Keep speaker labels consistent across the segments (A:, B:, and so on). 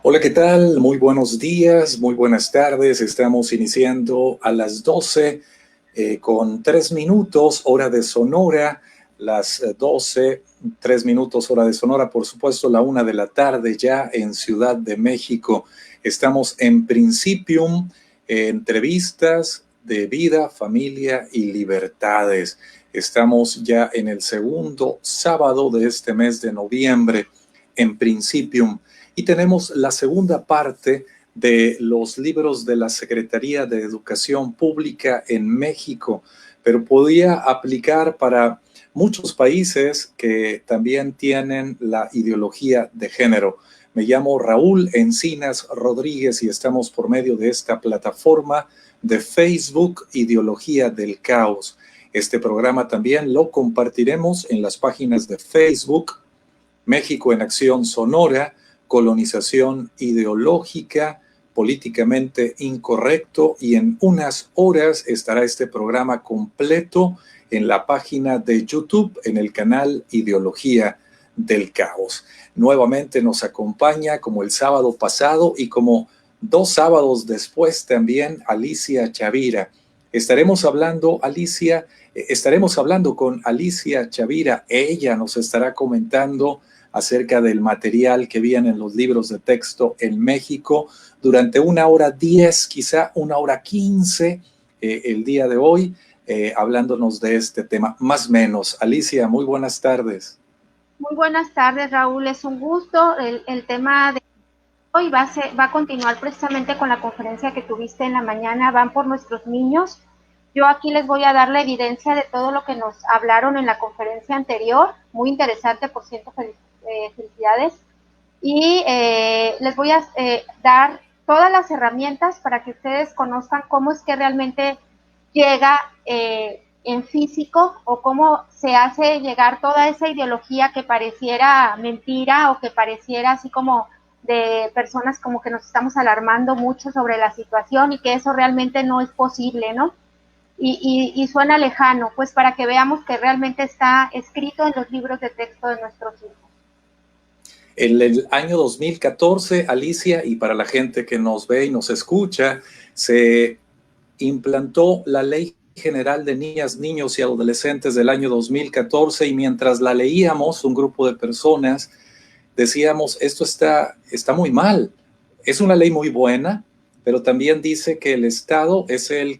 A: Hola, ¿qué tal? Muy buenos días, muy buenas tardes. Estamos iniciando a las 12 con 3 minutos, hora de Sonora, las 12, 3 minutos, hora de Sonora, por supuesto, la 1 de la tarde ya en Ciudad de México. Estamos en Principium, entrevistas de vida, familia y libertades. Estamos ya en el segundo sábado de este mes de noviembre en Principium. Y tenemos la segunda parte de los libros de la Secretaría de Educación Pública en México, pero podía aplicar para muchos países que también tienen la ideología de género. Me llamo Raúl Encinas Rodríguez y estamos por medio de esta plataforma de Facebook Ideología del Caos. Este programa también lo compartiremos en las páginas de Facebook México en Acción Sonora, Colonización Ideológica, Políticamente Incorrecto, y en unas horas estará este programa completo en la página de YouTube, en el canal Ideología del Caos. Nuevamente nos acompaña, como el sábado pasado y como 2 sábados después también, Alicia Chavira. Estaremos hablando con Alicia Chavira. Ella nos estará comentando acerca del material que viene en los libros de texto en México durante 1:10, quizá 1:15 el día de hoy, hablándonos de este tema, más o menos. Alicia, muy buenas tardes.
B: Muy buenas tardes, Raúl, es un gusto. El tema de hoy va a continuar precisamente con la conferencia que tuviste en la mañana, Van por nuestros niños. Yo aquí les voy a dar la evidencia de todo lo que nos hablaron en la conferencia anterior, muy interesante, por cierto, felicidades. Y les voy a dar todas las herramientas para que ustedes conozcan cómo es que realmente llega en físico o cómo se hace llegar toda esa ideología que pareciera mentira o que pareciera así como de personas como que nos estamos alarmando mucho sobre la situación y que eso realmente no es posible, ¿no? Y suena lejano, pues para que veamos que realmente está escrito en los libros de texto de nuestros hijos.
A: En el año 2014, Alicia, y para la gente que nos ve y nos escucha, se implantó la Ley General de Niñas, Niños y Adolescentes del año 2014, y mientras la leíamos, un grupo de personas decíamos, esto está muy mal. Es una ley muy buena, pero también dice que el Estado es el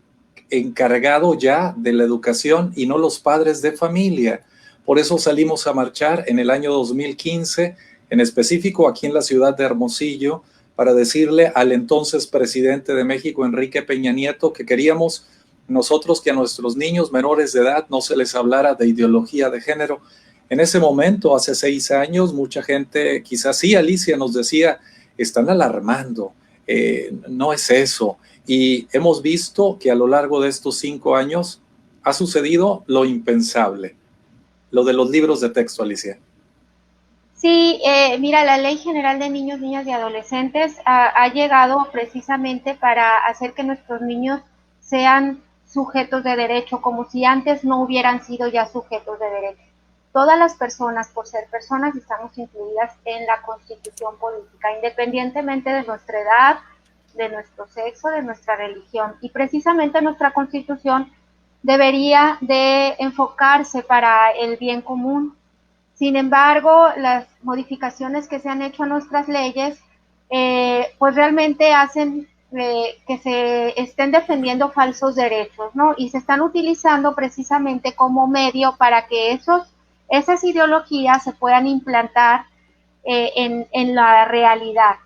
A: encargado ya de la educación y no los padres de familia. Por eso salimos a marchar en el año 2015, en específico aquí en la ciudad de Hermosillo, para decirle al entonces presidente de México, Enrique Peña Nieto, que queríamos nosotros que a nuestros niños menores de edad no se les hablara de ideología de género. En ese momento, hace 6 años, mucha gente, quizás sí, Alicia nos decía, están alarmando, no es eso. Y hemos visto que a lo largo de estos 5 años ha sucedido lo impensable, lo de los libros de texto, Alicia.
B: Sí, mira, la Ley General de Niños, Niñas y Adolescentes ha llegado precisamente para hacer que nuestros niños sean sujetos de derecho, como si antes no hubieran sido ya sujetos de derecho. Todas las personas, por ser personas, estamos incluidas en la Constitución política, independientemente de nuestra edad, de nuestro sexo, de nuestra religión. Y precisamente nuestra Constitución debería de enfocarse para el bien común. Sin embargo, las modificaciones que se han hecho a nuestras leyes, pues realmente hacen que se estén defendiendo falsos derechos, ¿no? Y se están utilizando precisamente como medio para que esas ideologías se puedan implantar en la realidad.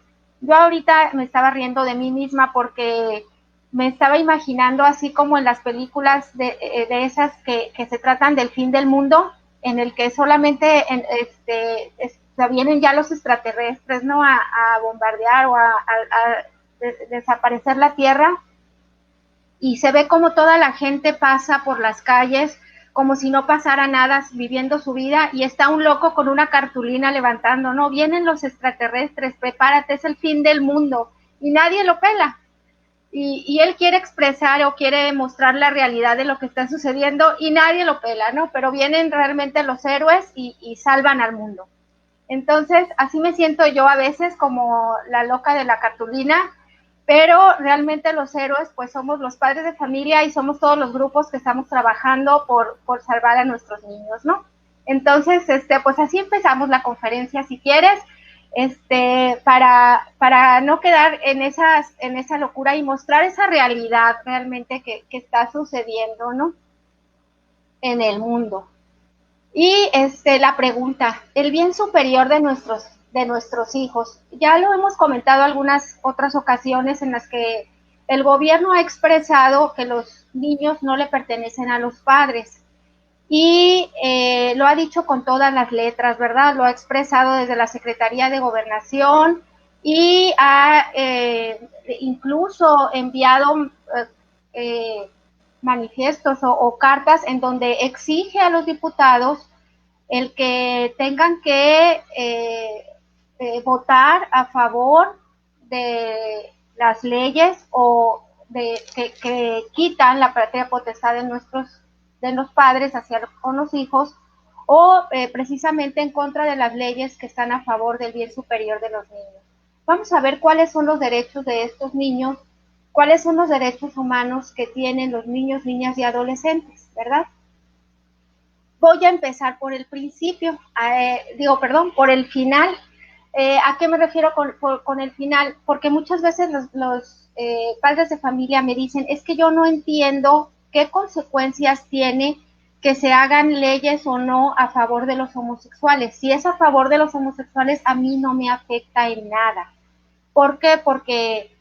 B: Yo ahorita me estaba riendo de mí misma porque me estaba imaginando así como en las películas de esas que se tratan del fin del mundo, en el que solamente vienen ya los extraterrestres, ¿no? A bombardear o a desaparecer la Tierra, y se ve como toda la gente pasa por las calles como si no pasara nada, viviendo su vida, y está un loco con una cartulina levantando, no, vienen los extraterrestres, prepárate, es el fin del mundo, y nadie lo pela. Y él quiere expresar o quiere mostrar la realidad de lo que está sucediendo y nadie lo pela, ¿no? Pero vienen realmente los héroes y salvan al mundo. Entonces, así me siento yo a veces como la loca de la cartulina, pero realmente los héroes pues somos los padres de familia y somos todos los grupos que estamos trabajando por salvar a nuestros niños, ¿no? Entonces, pues así empezamos la conferencia, si quieres, para no quedar en esa locura y mostrar esa realidad realmente que está sucediendo, ¿no? En el mundo. Y la pregunta, el bien superior de nuestros hijos. Ya lo hemos comentado algunas otras ocasiones en las que el gobierno ha expresado que los niños no le pertenecen a los padres. Y lo ha dicho con todas las letras, ¿verdad? Lo ha expresado desde la Secretaría de Gobernación y ha incluso enviado manifiestos o cartas en donde exige a los diputados el que tengan que votar a favor de las leyes o que quitan la patria potestad de los padres hacia con los hijos o precisamente en contra de las leyes que están a favor del bien superior de los niños. Vamos a ver cuáles son los derechos de estos niños, cuáles son los derechos humanos que tienen los niños, niñas y adolescentes, ¿verdad? Voy a empezar por el principio, por el final. ¿A qué me refiero con el final? Porque muchas veces los padres de familia me dicen, es que yo no entiendo qué consecuencias tiene que se hagan leyes o no a favor de los homosexuales. Si es a favor de los homosexuales, a mí no me afecta en nada. ¿Por qué? Porque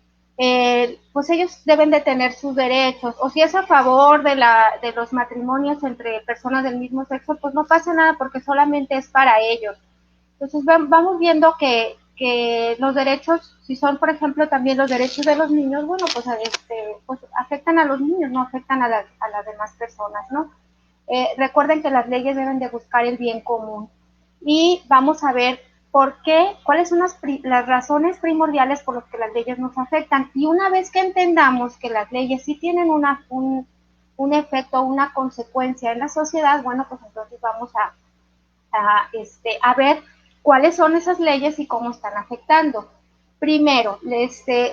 B: pues ellos deben de tener sus derechos, o si es a favor de los matrimonios entre personas del mismo sexo, pues no pasa nada porque solamente es para ellos. Entonces vamos viendo que los derechos, si son por ejemplo también los derechos de los niños, bueno, pues afectan a los niños, no afectan a las demás personas, ¿no? Recuerden que las leyes deben de buscar el bien común y vamos a ver por qué, cuáles son las razones primordiales por las que las leyes nos afectan. Y una vez que entendamos que las leyes sí tienen un efecto, una consecuencia en la sociedad, bueno, pues entonces vamos a ver cuáles son esas leyes y cómo están afectando. Primero,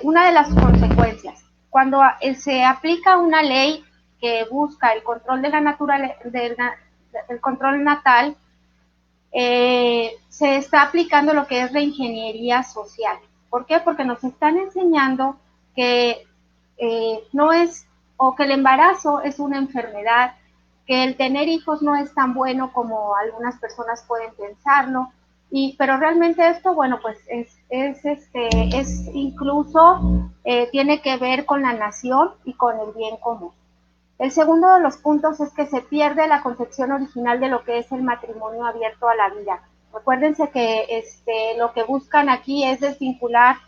B: una de las consecuencias, cuando se aplica una ley que busca el control de la del control natal, se está aplicando lo que es la ingeniería social. ¿Por qué? Porque nos están enseñando que no es, o que el embarazo es una enfermedad, que el tener hijos no es tan bueno como algunas personas pueden pensarlo, pero realmente esto, bueno, pues es incluso, tiene que ver con la nación y con el bien común. El segundo de los puntos es que se pierde la concepción original de lo que es el matrimonio abierto a la vida. Recuérdense que lo que buscan aquí es desvincular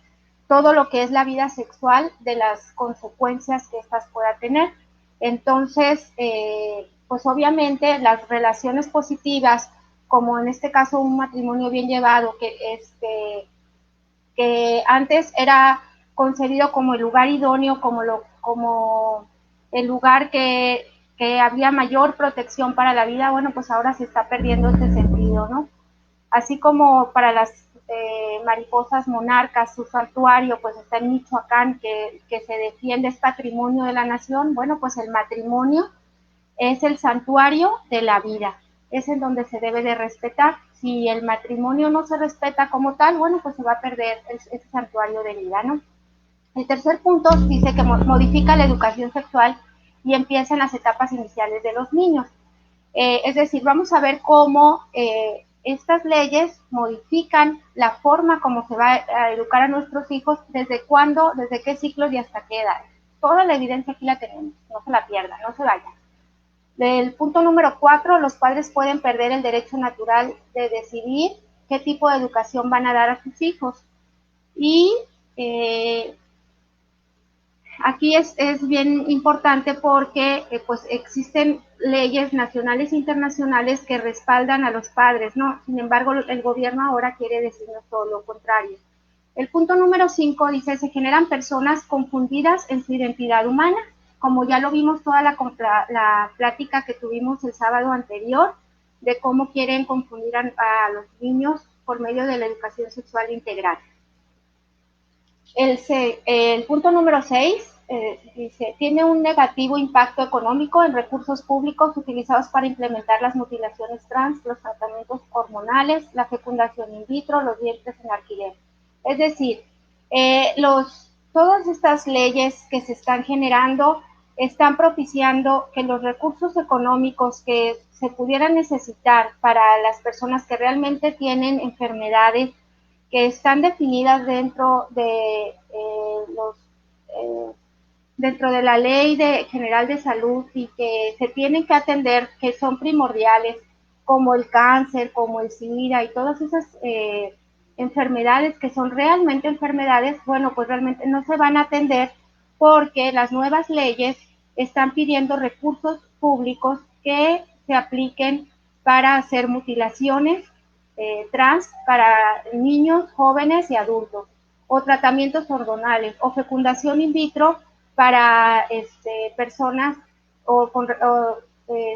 B: todo lo que es la vida sexual de las consecuencias que éstas pueda tener. Entonces, pues obviamente las relaciones positivas, como en este caso un matrimonio bien llevado, que antes era concebido como el lugar idóneo, como el lugar que había mayor protección para la vida, bueno, pues ahora se está perdiendo ese sentido, ¿no? Así como para las mariposas monarcas, su santuario pues está en Michoacán, que se defiende, es patrimonio de la nación, bueno, pues el matrimonio es el santuario de la vida, es en donde se debe de respetar. Si el matrimonio no se respeta como tal, bueno, pues se va a perder ese santuario de vida, ¿no? El tercer punto dice que modifica la educación sexual y empieza en las etapas iniciales de los niños. Es decir, vamos a ver cómo estas leyes modifican la forma como se va a educar a nuestros hijos, desde cuándo, desde qué ciclos y hasta qué edad. Toda la evidencia aquí la tenemos, no se la pierdan, no se vayan. Del punto número 4, los padres pueden perder el derecho natural de decidir qué tipo de educación van a dar a sus hijos. Y aquí es bien importante porque pues existen leyes nacionales e internacionales que respaldan a los padres, ¿no? Sin embargo, el gobierno ahora quiere decirnos todo lo contrario. El punto número 5 dice, se generan personas confundidas en su identidad humana, como ya lo vimos toda la plática que tuvimos el sábado anterior, de cómo quieren confundir a los niños por medio de la educación sexual integral. El punto número 6 dice, tiene un negativo impacto económico en recursos públicos utilizados para implementar las mutilaciones trans, los tratamientos hormonales, la fecundación in vitro, los vientres en alquiler. Es decir, todas estas leyes que se están generando están propiciando que los recursos económicos que se pudieran necesitar para las personas que realmente tienen enfermedades que están definidas dentro de dentro de la Ley General de Salud y que se tienen que atender, que son primordiales, como el cáncer, como el SIDA y todas esas enfermedades que son realmente enfermedades, bueno, pues realmente no se van a atender porque las nuevas leyes están pidiendo recursos públicos que se apliquen para hacer mutilaciones trans para niños, jóvenes y adultos, o tratamientos hormonales, o fecundación in vitro para personas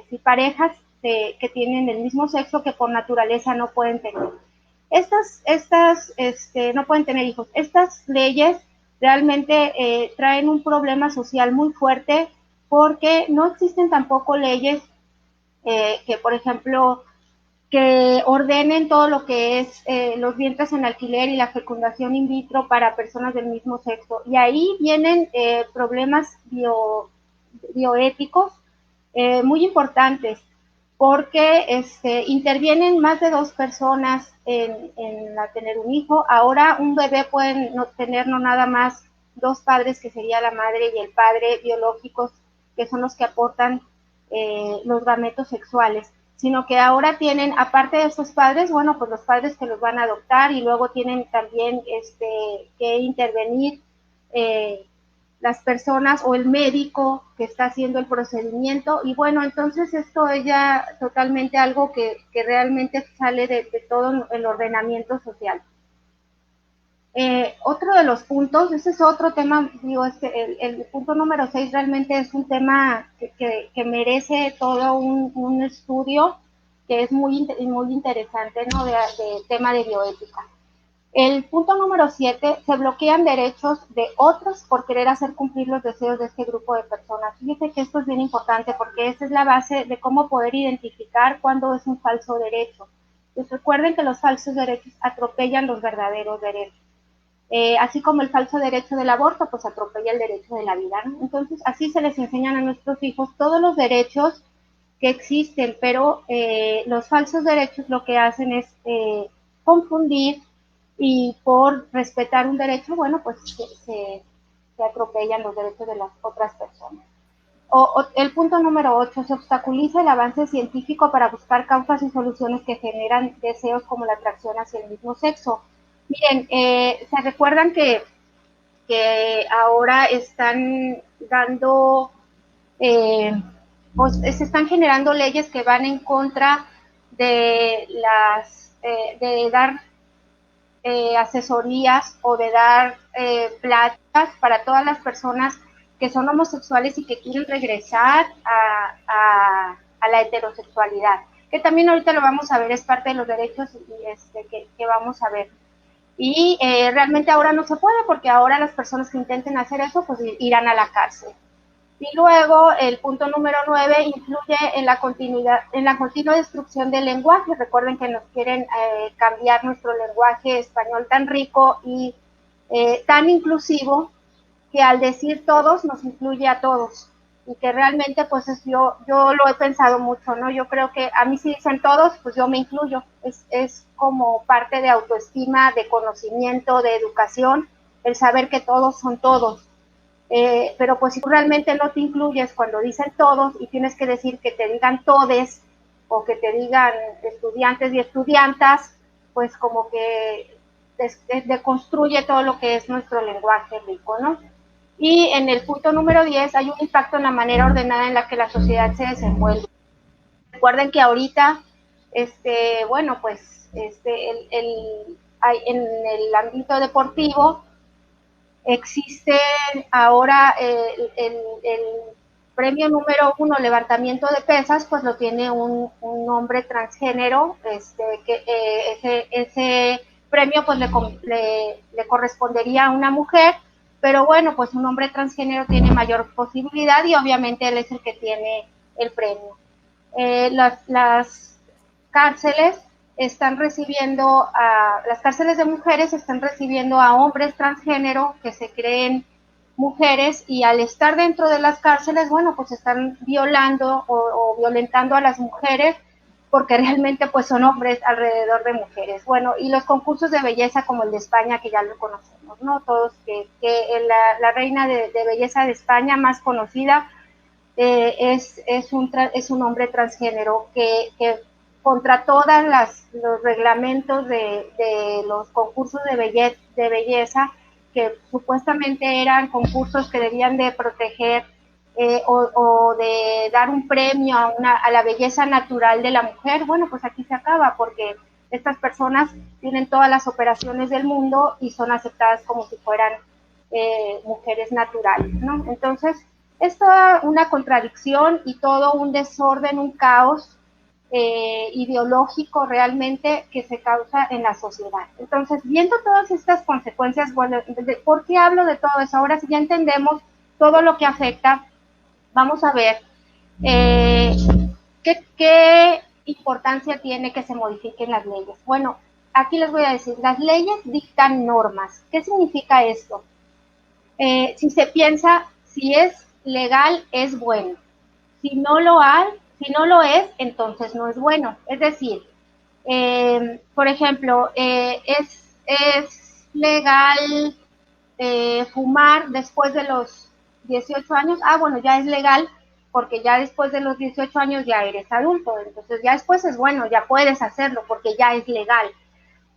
B: si parejas que tienen el mismo sexo que por naturaleza no pueden tener. No pueden tener hijos. Estas leyes realmente traen un problema social muy fuerte porque no existen tampoco leyes que, por ejemplo, que ordenen todo lo que es los vientres en alquiler y la fecundación in vitro para personas del mismo sexo. Y ahí vienen problemas bioéticos muy importantes, porque intervienen más de 2 personas en tener un hijo. Ahora un bebé pueden tener no nada más 2 padres, que sería la madre y el padre biológicos, que son los que aportan los gametos sexuales, sino que ahora tienen, aparte de esos padres, bueno, pues los padres que los van a adoptar, y luego tienen también que intervenir las personas o el médico que está haciendo el procedimiento, y bueno, entonces esto es ya totalmente algo que realmente sale de todo el ordenamiento social. Otro de los puntos, ese es otro tema, digo, el punto número 6 realmente es un tema que merece todo un estudio, que es muy interesante, ¿no? De tema de bioética. El punto número 7, se bloquean derechos de otros por querer hacer cumplir los deseos de este grupo de personas. Fíjate que esto es bien importante porque esa es la base de cómo poder identificar cuándo es un falso derecho. Pues recuerden que los falsos derechos atropellan los verdaderos derechos. Así como el falso derecho del aborto, pues atropella el derecho de la vida, ¿no? Entonces, así se les enseñan a nuestros hijos todos los derechos que existen, pero los falsos derechos lo que hacen es confundir, y por respetar un derecho, bueno, pues se atropellan los derechos de las otras personas. El punto número 8, se obstaculiza el avance científico para buscar causas y soluciones que generan deseos como la atracción hacia el mismo sexo. Miren, se recuerdan que ahora están dando, pues, se están generando leyes que van en contra de de dar asesorías o de dar pláticas para todas las personas que son homosexuales y que quieren regresar a la heterosexualidad, que también ahorita lo vamos a ver, es parte de los derechos que vamos a ver. Y realmente ahora no se puede, porque ahora las personas que intenten hacer eso pues irán a la cárcel. Y luego el punto número 9 influye en la continua destrucción del lenguaje. Recuerden que nos quieren cambiar nuestro lenguaje español tan rico y tan inclusivo, que al decir todos nos incluye a todos, y que realmente pues yo lo he pensado mucho, ¿no? Yo creo que a mí si dicen todos, pues yo me incluyo. Es como parte de autoestima, de conocimiento, de educación, el saber que todos son todos. Pero pues si tú realmente no te incluyes cuando dicen todos y tienes que decir que te digan todes o que te digan estudiantes y estudiantas, pues como que deconstruye todo lo que es nuestro lenguaje rico, ¿no? Y en el punto número 10 hay un impacto en la manera ordenada en la que la sociedad se desenvuelve. Recuerden que ahorita, bueno, pues en el ámbito deportivo existe ahora premio número 1, levantamiento de pesas, pues lo tiene un hombre transgénero, ese premio pues le correspondería a una mujer, pero bueno, pues un hombre transgénero tiene mayor posibilidad y obviamente él es el que tiene el premio. Las cárceles están recibiendo, las cárceles de mujeres están recibiendo a hombres transgénero que se creen mujeres y al estar dentro de las cárceles, bueno, pues están violando o violentando a las mujeres porque realmente pues son hombres alrededor de mujeres. Bueno, y los concursos de belleza como el de España, que ya lo conocemos, ¿no? Todos, que la reina de belleza de España más conocida es un hombre transgénero que contra todos los reglamentos de los concursos de belleza, que supuestamente eran concursos que debían de proteger o de dar un premio a la belleza natural de la mujer, bueno, pues aquí se acaba porque estas personas tienen todas las operaciones del mundo y son aceptadas como si fueran mujeres naturales, ¿no? Entonces, es toda una contradicción y todo un desorden, un caos ideológico realmente que se causa en la sociedad. Entonces, viendo todas estas consecuencias, bueno, ¿por qué hablo de todo eso? Ahora, si ya entendemos todo lo que afecta, vamos a ver qué importancia tiene que se modifiquen las leyes. Bueno, aquí les voy a decir, las leyes dictan normas. ¿Qué significa esto? Si se piensa, si es legal, es bueno. Si no lo hay, si no lo es, entonces no es bueno. Es decir, por ejemplo, es legal fumar después de los 18 años. Ah, bueno, ya es legal porque ya después de los 18 años ya eres adulto. Entonces ya después es bueno, ya puedes hacerlo porque ya es legal.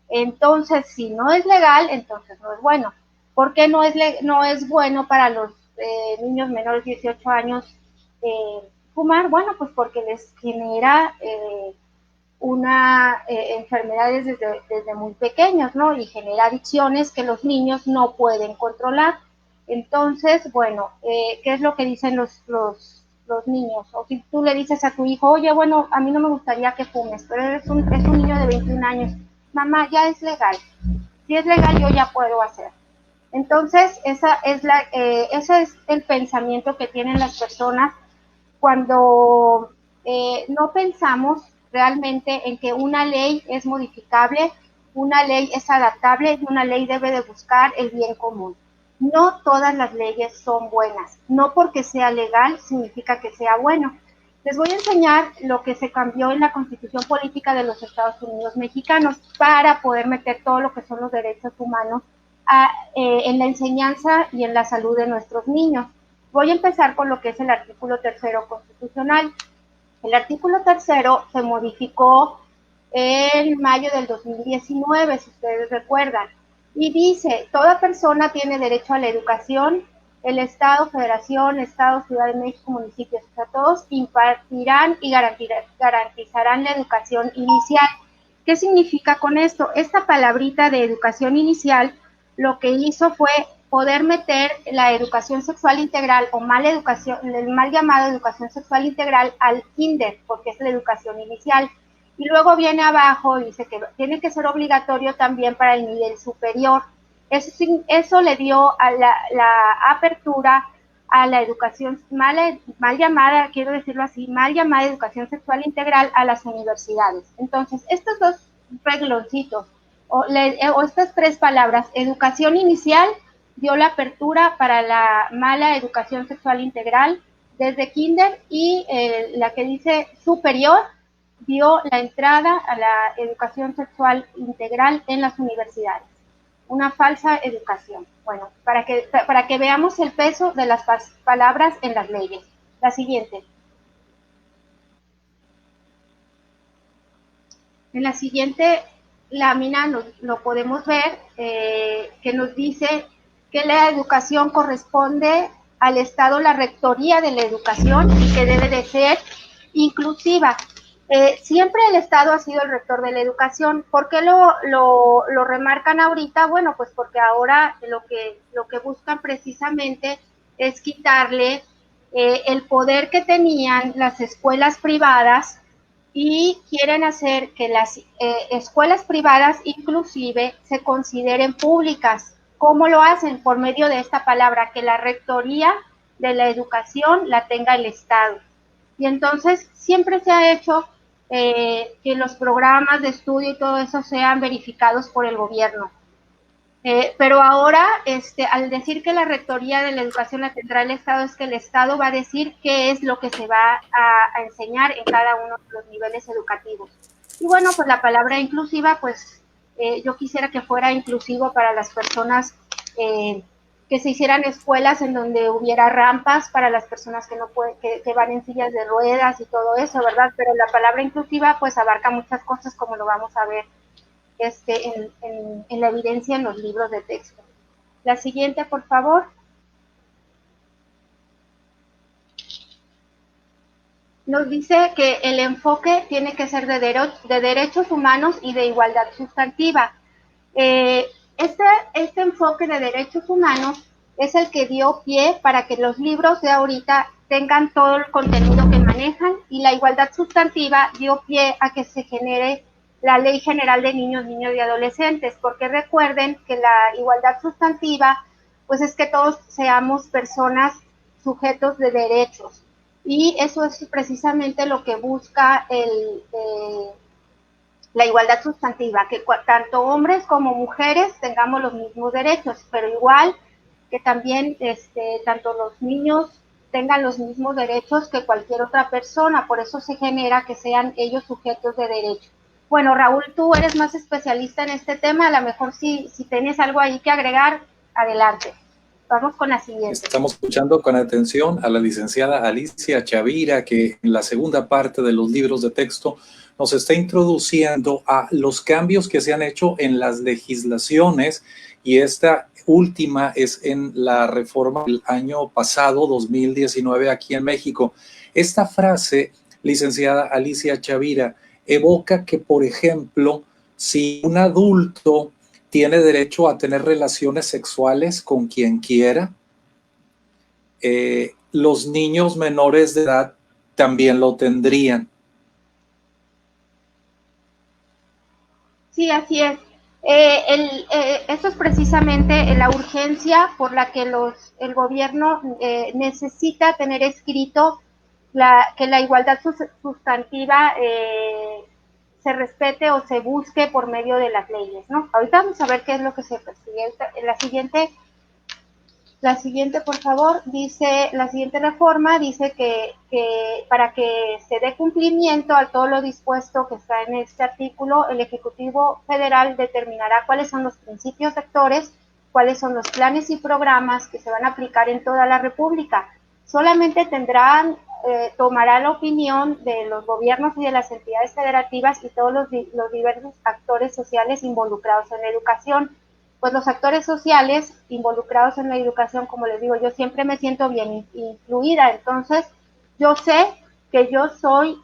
B: Entonces, si no es legal, entonces no es bueno. ¿Por qué no es bueno para los niños menores de 18 años fumar? Bueno, pues porque les genera una enfermedades desde muy pequeños, ¿no? Y genera adicciones que los niños no pueden controlar. Entonces, bueno, ¿qué es lo que dicen los niños? O si tú le dices a tu hijo, oye, bueno, a mí no me gustaría que fumes, pero es un niño de 21 años, mamá, ya es legal. Si es legal, yo ya puedo hacer. Entonces, ese es el pensamiento que tienen las personas cuando no pensamos realmente en que una ley es modificable, una ley es adaptable y una ley debe de buscar el bien común. No todas las leyes son buenas. No porque sea legal significa que sea bueno. Les voy a enseñar lo que se cambió en la Constitución Política de los Estados Unidos Mexicanos para poder meter todo lo que son los derechos humanos en la enseñanza y en la salud de nuestros niños. Voy a empezar con lo que es el artículo 3 constitucional. El artículo 3 se modificó en mayo del 2019, si ustedes recuerdan, y dice, toda persona tiene derecho a la educación, el Estado, Federación, Estado, Ciudad de México, municipios, o sea, todos impartirán y garantizarán la educación inicial. ¿Qué significa con esto? Esta palabrita de educación inicial lo que hizo fue poder meter la educación sexual integral o el mal llamado educación sexual integral al kinder, porque es la educación inicial. Y luego viene abajo y dice que tiene que ser obligatorio también para el nivel superior. Eso le dio a la apertura a la educación mal llamada, quiero decirlo así, mal llamada educación sexual integral a las universidades. Entonces, estos dos regloncitos o estas tres palabras, educación inicial, dio la apertura para la mala educación sexual integral desde kinder y la que dice superior dio la entrada a la educación sexual integral en las universidades. Una falsa educación. Bueno, para que veamos el peso de las palabras en las leyes. La siguiente. En la siguiente lámina lo podemos ver que nos dice que la educación corresponde al Estado, la rectoría de la educación y que debe de ser inclusiva. Siempre el Estado ha sido el rector de la educación. ¿Por qué lo remarcan ahorita? Bueno, pues porque ahora lo que buscan precisamente es quitarle el poder que tenían las escuelas privadas y quieren hacer que las escuelas privadas inclusive se consideren públicas. ¿Cómo lo hacen? Por medio de esta palabra, que la rectoría de la educación la tenga el Estado. Y entonces siempre se ha hecho que los programas de estudio y todo eso sean verificados por el gobierno. Pero ahora, al decir que la rectoría de la educación la tendrá el Estado, es que el Estado va a decir qué es lo que se va a enseñar en cada uno de los niveles educativos. Y bueno, pues la palabra inclusiva, pues yo quisiera que fuera inclusivo para las personas, que se hicieran escuelas en donde hubiera rampas para las personas que no pueden, que van en sillas de ruedas y todo eso, ¿verdad? Pero la palabra inclusiva pues abarca muchas cosas, como lo vamos a ver en la evidencia en los libros de texto. La siguiente, por favor. Nos dice que el enfoque tiene que ser de derechos humanos y de igualdad sustantiva. Este enfoque de derechos humanos es el que dio pie para que los libros de ahorita tengan todo el contenido que manejan, y la igualdad sustantiva dio pie a que se genere la Ley General de Niños, Niñas y Adolescentes, porque recuerden que la igualdad sustantiva pues es que todos seamos personas sujetos de derechos, y eso es precisamente lo que busca la igualdad sustantiva, que tanto hombres como mujeres tengamos los mismos derechos, pero igual que también tanto los niños tengan los mismos derechos que cualquier otra persona. Por eso se genera que sean ellos sujetos de derecho. Bueno, Raúl, tú eres más especialista en este tema, a lo mejor si tienes algo ahí que agregar, adelante. Vamos con la siguiente.
A: Estamos escuchando con atención a la licenciada Alicia Chavira, que en la segunda parte de los libros de texto nos está introduciendo a los cambios que se han hecho en las legislaciones, y esta última es en la reforma del año pasado, 2019, aquí en México. Esta frase, licenciada Alicia Chavira, evoca que, por ejemplo, si un adulto tiene derecho a tener relaciones sexuales con quien quiera, los niños menores de edad también lo tendrían.
B: Sí, así es. Esto es precisamente la urgencia por la que el gobierno necesita tener escrito que la igualdad sustantiva se respete o se busque por medio de las leyes, ¿no? Ahorita vamos a ver qué es lo que se persigue. La siguiente, por favor, dice, la siguiente reforma dice que para que se dé cumplimiento a todo lo dispuesto que está en este artículo, el Ejecutivo Federal determinará cuáles son los principios rectores, cuáles son los planes y programas que se van a aplicar en toda la República. Solamente tomará la opinión de los gobiernos y de las entidades federativas y todos los diversos actores sociales involucrados en la educación. Pues los actores sociales involucrados en la educación, como les digo, yo siempre me siento bien incluida, entonces yo sé que yo soy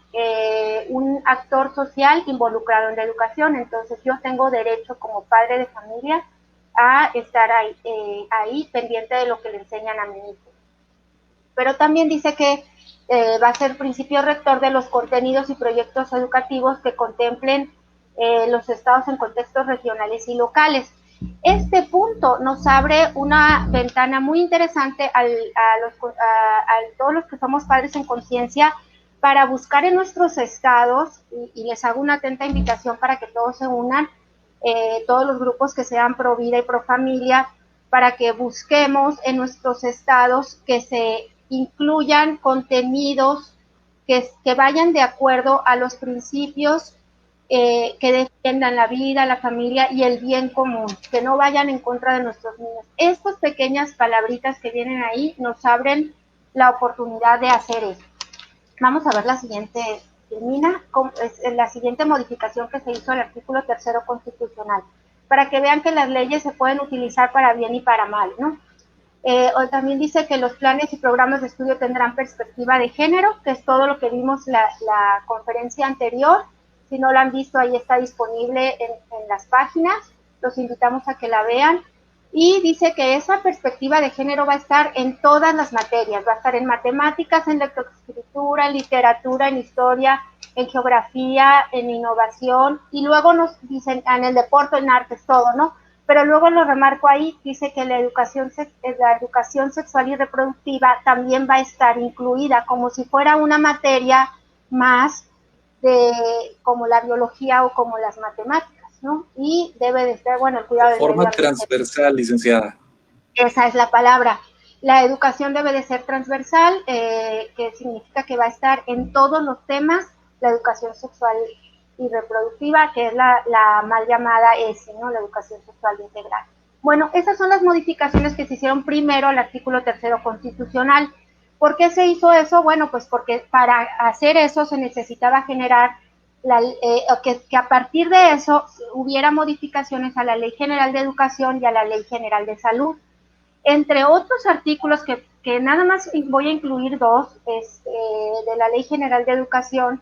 B: un actor social involucrado en la educación, entonces yo tengo derecho como padre de familia a estar ahí pendiente de lo que le enseñan a mi hijo. Pero también dice que va a ser principio rector de los contenidos y proyectos educativos que contemplen los estados en contextos regionales y locales. Este punto nos abre una ventana muy interesante a todos los que somos padres en conciencia para buscar en nuestros estados, y les hago una atenta invitación para que todos se unan, todos los grupos que sean pro vida y pro familia, para que busquemos en nuestros estados que se incluyan contenidos que vayan de acuerdo a los principios que defiendan la vida, la familia y el bien común, que no vayan en contra de nuestros niños. Estas pequeñas palabritas que vienen ahí nos abren la oportunidad de hacer eso. Vamos a ver la siguiente, la siguiente modificación que se hizo al artículo 3 constitucional, para que vean que las leyes se pueden utilizar para bien y para mal, ¿no? También dice que los planes y programas de estudio tendrán perspectiva de género, que es todo lo que vimos la conferencia anterior. Si no la han visto, ahí está disponible en las páginas. Los invitamos a que la vean. y dice que esa perspectiva de género va a estar en todas las materias, va a estar en matemáticas, en lectoescritura, en literatura, en historia, en geografía, en innovación, y luego nos dicen en el deporte, en artes, todo, ¿no? Pero luego lo remarco ahí, dice que la educación sexual y reproductiva también va a estar incluida como si fuera una materia más de como la biología o como las matemáticas, ¿no? Y debe de estar, bueno, el cuidado
A: De
B: del
A: forma
B: medio ambiente.
A: transversal, licenciada.
B: Esa es la palabra. La educación debe de ser transversal, que significa que va a estar en todos los temas, la educación sexual y reproductiva, que es la mal llamada ESI, ¿no? La educación sexual integral. Bueno, esas son las modificaciones que se hicieron primero al artículo 3º constitucional. ¿Por qué se hizo eso? Bueno, pues porque para hacer eso se necesitaba generar que a partir de eso hubiera modificaciones a la Ley General de Educación y a la Ley General de Salud. Entre otros artículos que nada más voy a incluir dos, de la Ley General de Educación,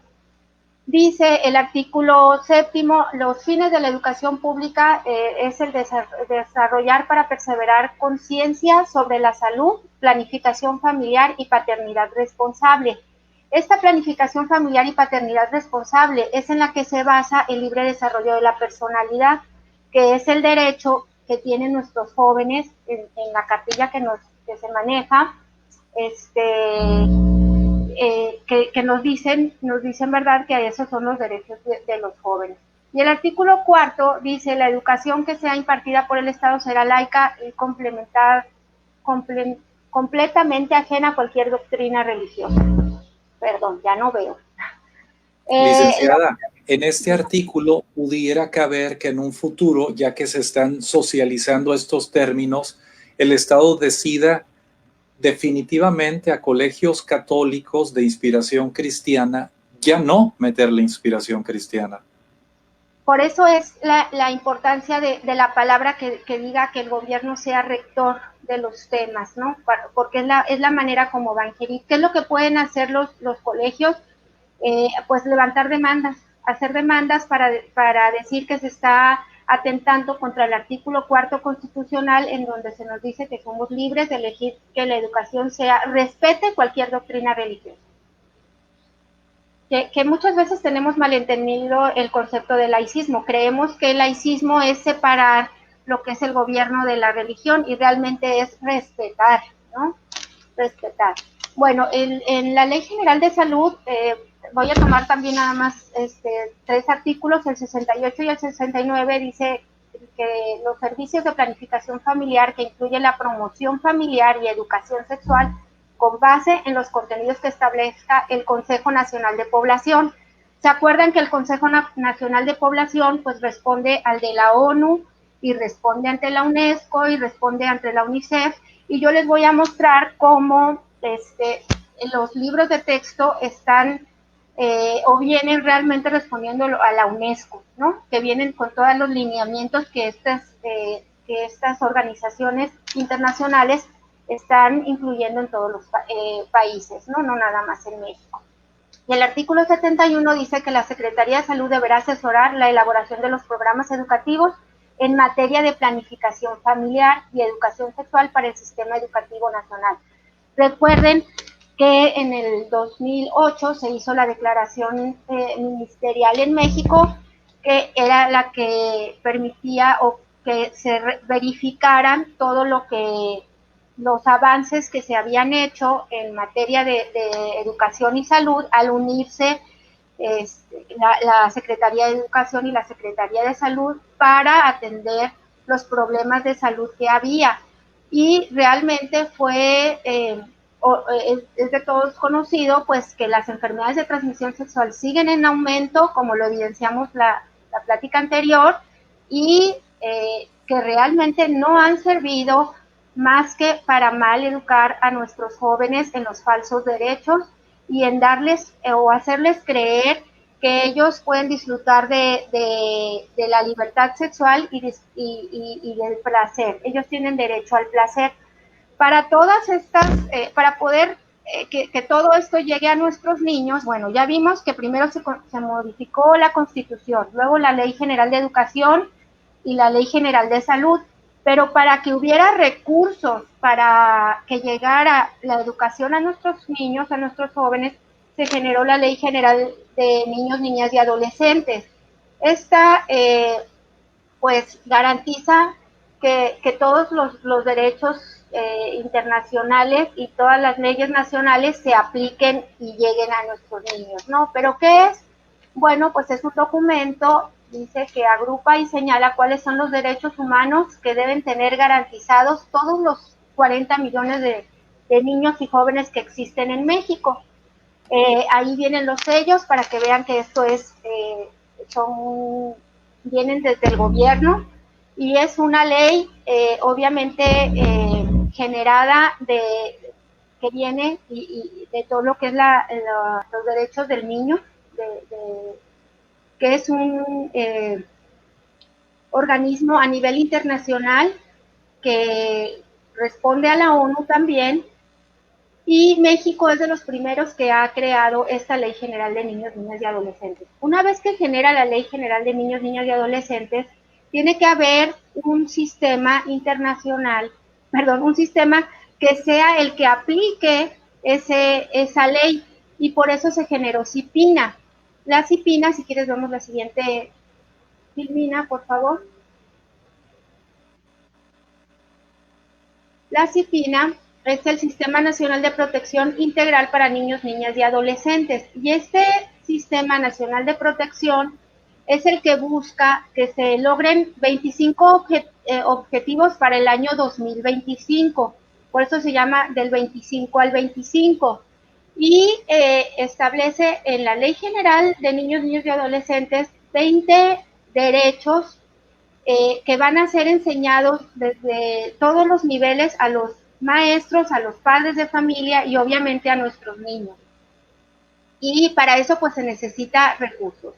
B: dice el artículo 7º, los fines de la educación pública es el desarrollar para perseverar conciencia sobre la salud, planificación familiar y paternidad responsable. Esta planificación familiar y paternidad responsable es en la que se basa el libre desarrollo de la personalidad, que es el derecho que tienen nuestros jóvenes en la cartilla que se maneja, que nos dicen, verdad, que esos son los derechos de los jóvenes. Y el artículo 4º dice, la educación que sea impartida por el Estado será laica y completamente ajena a cualquier doctrina religiosa. Perdón, ya no veo.
A: Licenciada, en este artículo pudiera caber que en un futuro, ya que se están socializando estos términos, el Estado decida definitivamente a colegios católicos de inspiración cristiana ya no meter la inspiración cristiana.
B: Por eso es la importancia de la palabra que diga que el gobierno sea rector de los temas, ¿no? Porque es la manera como va a ingerir. ¿Qué es lo que pueden hacer los colegios? Pues levantar demandas, hacer demandas para decir que se está atentando contra el artículo 4º constitucional, en donde se nos dice que somos libres de elegir que la educación respete cualquier doctrina religiosa. Que muchas veces tenemos malentendido el concepto de laicismo. Creemos que el laicismo es separar lo que es el gobierno de la religión y realmente es respetar, ¿no? Respetar. Bueno, en la Ley General de Salud, voy a tomar también nada más 3 artículos, el 68 y el 69, dice que los servicios de planificación familiar, que incluyen la promoción familiar y educación sexual, con base en los contenidos que establezca el Consejo Nacional de Población. ¿Se acuerdan que el Consejo Nacional de Población pues responde al de la ONU y responde ante la UNESCO y responde ante la UNICEF? Y yo les voy a mostrar cómo los libros de texto están o vienen realmente respondiendo a la UNESCO, ¿no? Que vienen con todos los lineamientos que estas organizaciones internacionales están incluyendo en todos los países, ¿no? No nada más en México. Y el artículo 71 dice que la Secretaría de Salud deberá asesorar la elaboración de los programas educativos en materia de planificación familiar y educación sexual para el sistema educativo nacional. Recuerden que en el 2008 se hizo la declaración ministerial en México, que era la que permitía o que se verificaran todo lo que los avances que se habían hecho en materia de educación y salud al unirse la Secretaría de Educación y la Secretaría de Salud para atender los problemas de salud que había. Y realmente fue, es de todos conocido, pues que las enfermedades de transmisión sexual siguen en aumento, como lo evidenciamos la plática anterior, y que realmente no han servido más que para mal educar a nuestros jóvenes en los falsos derechos y en darles o hacerles creer que ellos pueden disfrutar de la libertad sexual y del placer. Ellos tienen derecho al placer. Para todas estas, para poder que todo esto llegue a nuestros niños, bueno, ya vimos que primero se modificó la Constitución, luego la Ley General de Educación y la Ley General de Salud. Pero para que hubiera recursos para que llegara la educación a nuestros niños, a nuestros jóvenes, se generó la Ley General de Niños, Niñas y Adolescentes. Esta, pues, garantiza que todos los derechos internacionales y todas las leyes nacionales se apliquen y lleguen a nuestros niños, ¿no? ¿Pero qué es? Bueno, pues es un documento, dice que agrupa y señala cuáles son los derechos humanos que deben tener garantizados todos los 40 millones de niños y jóvenes que existen en México. Ahí vienen los sellos para que vean que esto es, vienen desde el gobierno, y es una ley obviamente generada que viene y de todo lo que es los derechos del niño, que es un organismo a nivel internacional que responde a la ONU también, y México es de los primeros que ha creado esta Ley General de Niños, Niñas y Adolescentes. Una vez que genera la Ley General de Niños, Niñas y Adolescentes, tiene que haber un sistema internacional, un sistema que sea el que aplique esa ley, y por eso se generó CIPINA. La CIPINA, si quieres vemos la siguiente filmina, por favor. La CIPINA es el Sistema Nacional de Protección Integral para Niños, Niñas y Adolescentes. Y este Sistema Nacional de Protección es el que busca que se logren 25 objetivos para el año 2025. Por eso se llama del 25 al 25. Y establece en la Ley General de Niños, Niñas y Adolescentes 20 derechos que van a ser enseñados desde todos los niveles a los maestros, a los padres de familia y obviamente a nuestros niños. Y para eso pues se necesita recursos.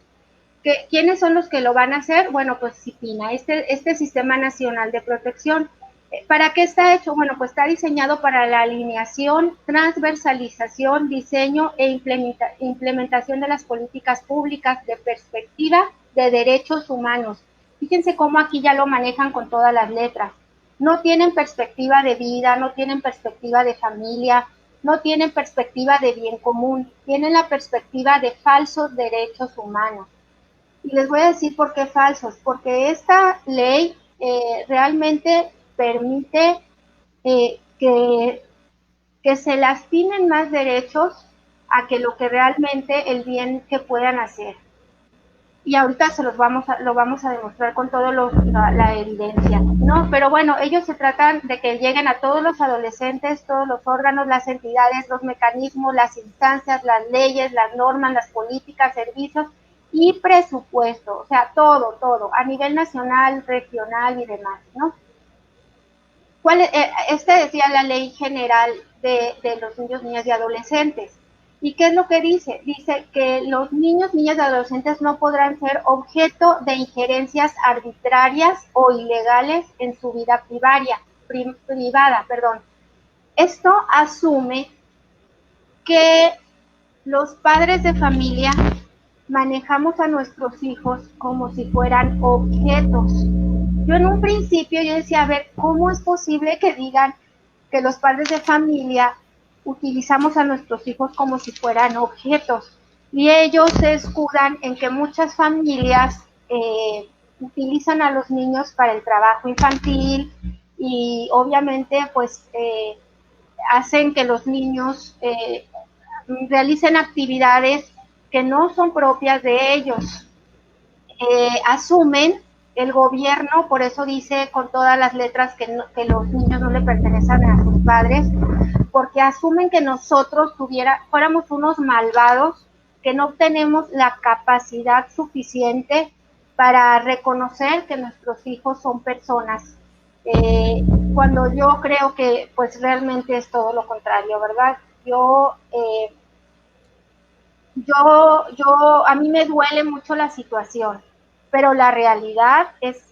B: ¿Quiénes son los que lo van a hacer? Bueno, pues CIPINA, este Sistema Nacional de Protección. ¿Para qué está hecho? Bueno, pues está diseñado para la alineación, transversalización, diseño e implementación de las políticas públicas de perspectiva de derechos humanos. Fíjense cómo aquí ya lo manejan con todas las letras. No tienen perspectiva de vida, no tienen perspectiva de familia, no tienen perspectiva de bien común, tienen la perspectiva de falsos derechos humanos. Y les voy a decir por qué falsos, porque esta ley realmente permite que se lastimen más derechos a que lo que realmente el bien que puedan hacer. Y ahorita lo vamos a demostrar con toda la evidencia, ¿no? Pero bueno, ellos se tratan de que lleguen a todos los adolescentes, todos los órganos, las entidades, los mecanismos, las instancias, las leyes, las normas, las políticas, servicios y presupuesto, o sea, todo, a nivel nacional, regional y demás, ¿no? Decía la Ley General de los Niños, Niñas y Adolescentes. ¿Y qué es lo que dice? Dice que los niños, niñas y adolescentes no podrán ser objeto de injerencias arbitrarias o ilegales en su vida privada. Esto asume que los padres de familia manejamos a nuestros hijos como si fueran objetos. Yo en un principio yo decía, a ver, ¿cómo es posible que digan que los padres de familia utilizamos a nuestros hijos como si fueran objetos? Y ellos se escudan en que muchas familias utilizan a los niños para el trabajo infantil y obviamente pues hacen que los niños realicen actividades que no son propias de ellos. Asumen el gobierno, por eso dice con todas las letras que los niños no le pertenecen a sus padres, porque asumen que nosotros fuéramos unos malvados, que no tenemos la capacidad suficiente para reconocer que nuestros hijos son personas, cuando yo creo que pues realmente es todo lo contrario, ¿verdad? A mí me duele mucho la situación, pero la realidad es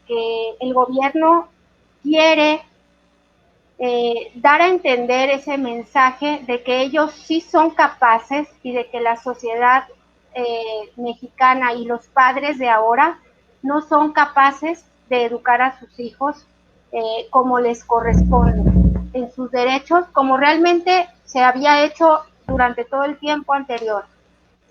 B: que el gobierno quiere dar a entender ese mensaje de que ellos sí son capaces y de que la sociedad mexicana y los padres de ahora no son capaces de educar a sus hijos como les corresponde, en sus derechos, como realmente se había hecho durante todo el tiempo anterior.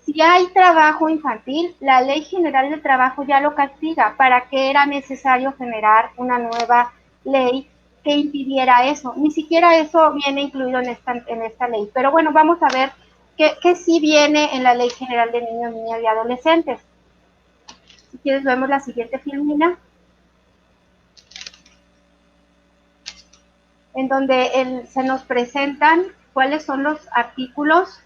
B: Si hay trabajo infantil, la Ley General del Trabajo ya lo castiga. ¿Para qué era necesario generar una nueva ley que impidiera eso? Ni siquiera eso viene incluido en esta ley. Pero bueno, vamos a ver qué sí viene en la Ley General de Niños, Niñas y Adolescentes. Si quieres, vemos la siguiente filmina, en donde se nos presentan cuáles son los artículos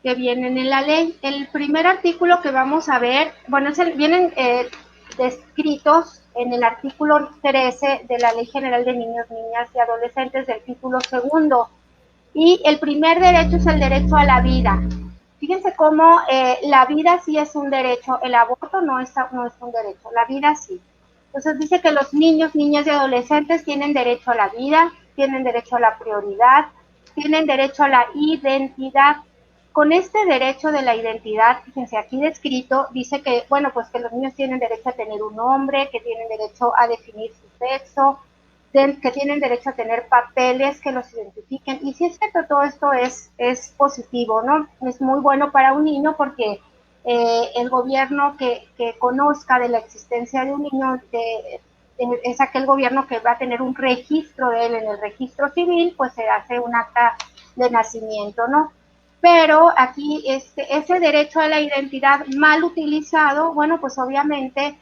B: que vienen en la ley. El primer artículo que vamos a ver, bueno, vienen descritos en el artículo 13 de la Ley General de Niños, Niñas y Adolescentes del título segundo. Y el primer derecho es el derecho a la vida. Fíjense cómo la vida sí es un derecho, el aborto no es un derecho, la vida sí. Entonces dice que los niños, niñas y adolescentes tienen derecho a la vida, tienen derecho a la prioridad, tienen derecho a la identidad. Con este derecho de la identidad, fíjense aquí descrito, dice que, bueno, pues que los niños tienen derecho a tener un nombre, que tienen derecho a definir su sexo, que tienen derecho a tener papeles que los identifiquen. Y si es cierto, todo esto es positivo, ¿no? Es muy bueno para un niño porque el gobierno que conozca de la existencia de un niño es aquel gobierno que va a tener un registro de él en el registro civil, pues se hace un acta de nacimiento, ¿no? Pero aquí ese derecho a la identidad mal utilizado, bueno, pues obviamente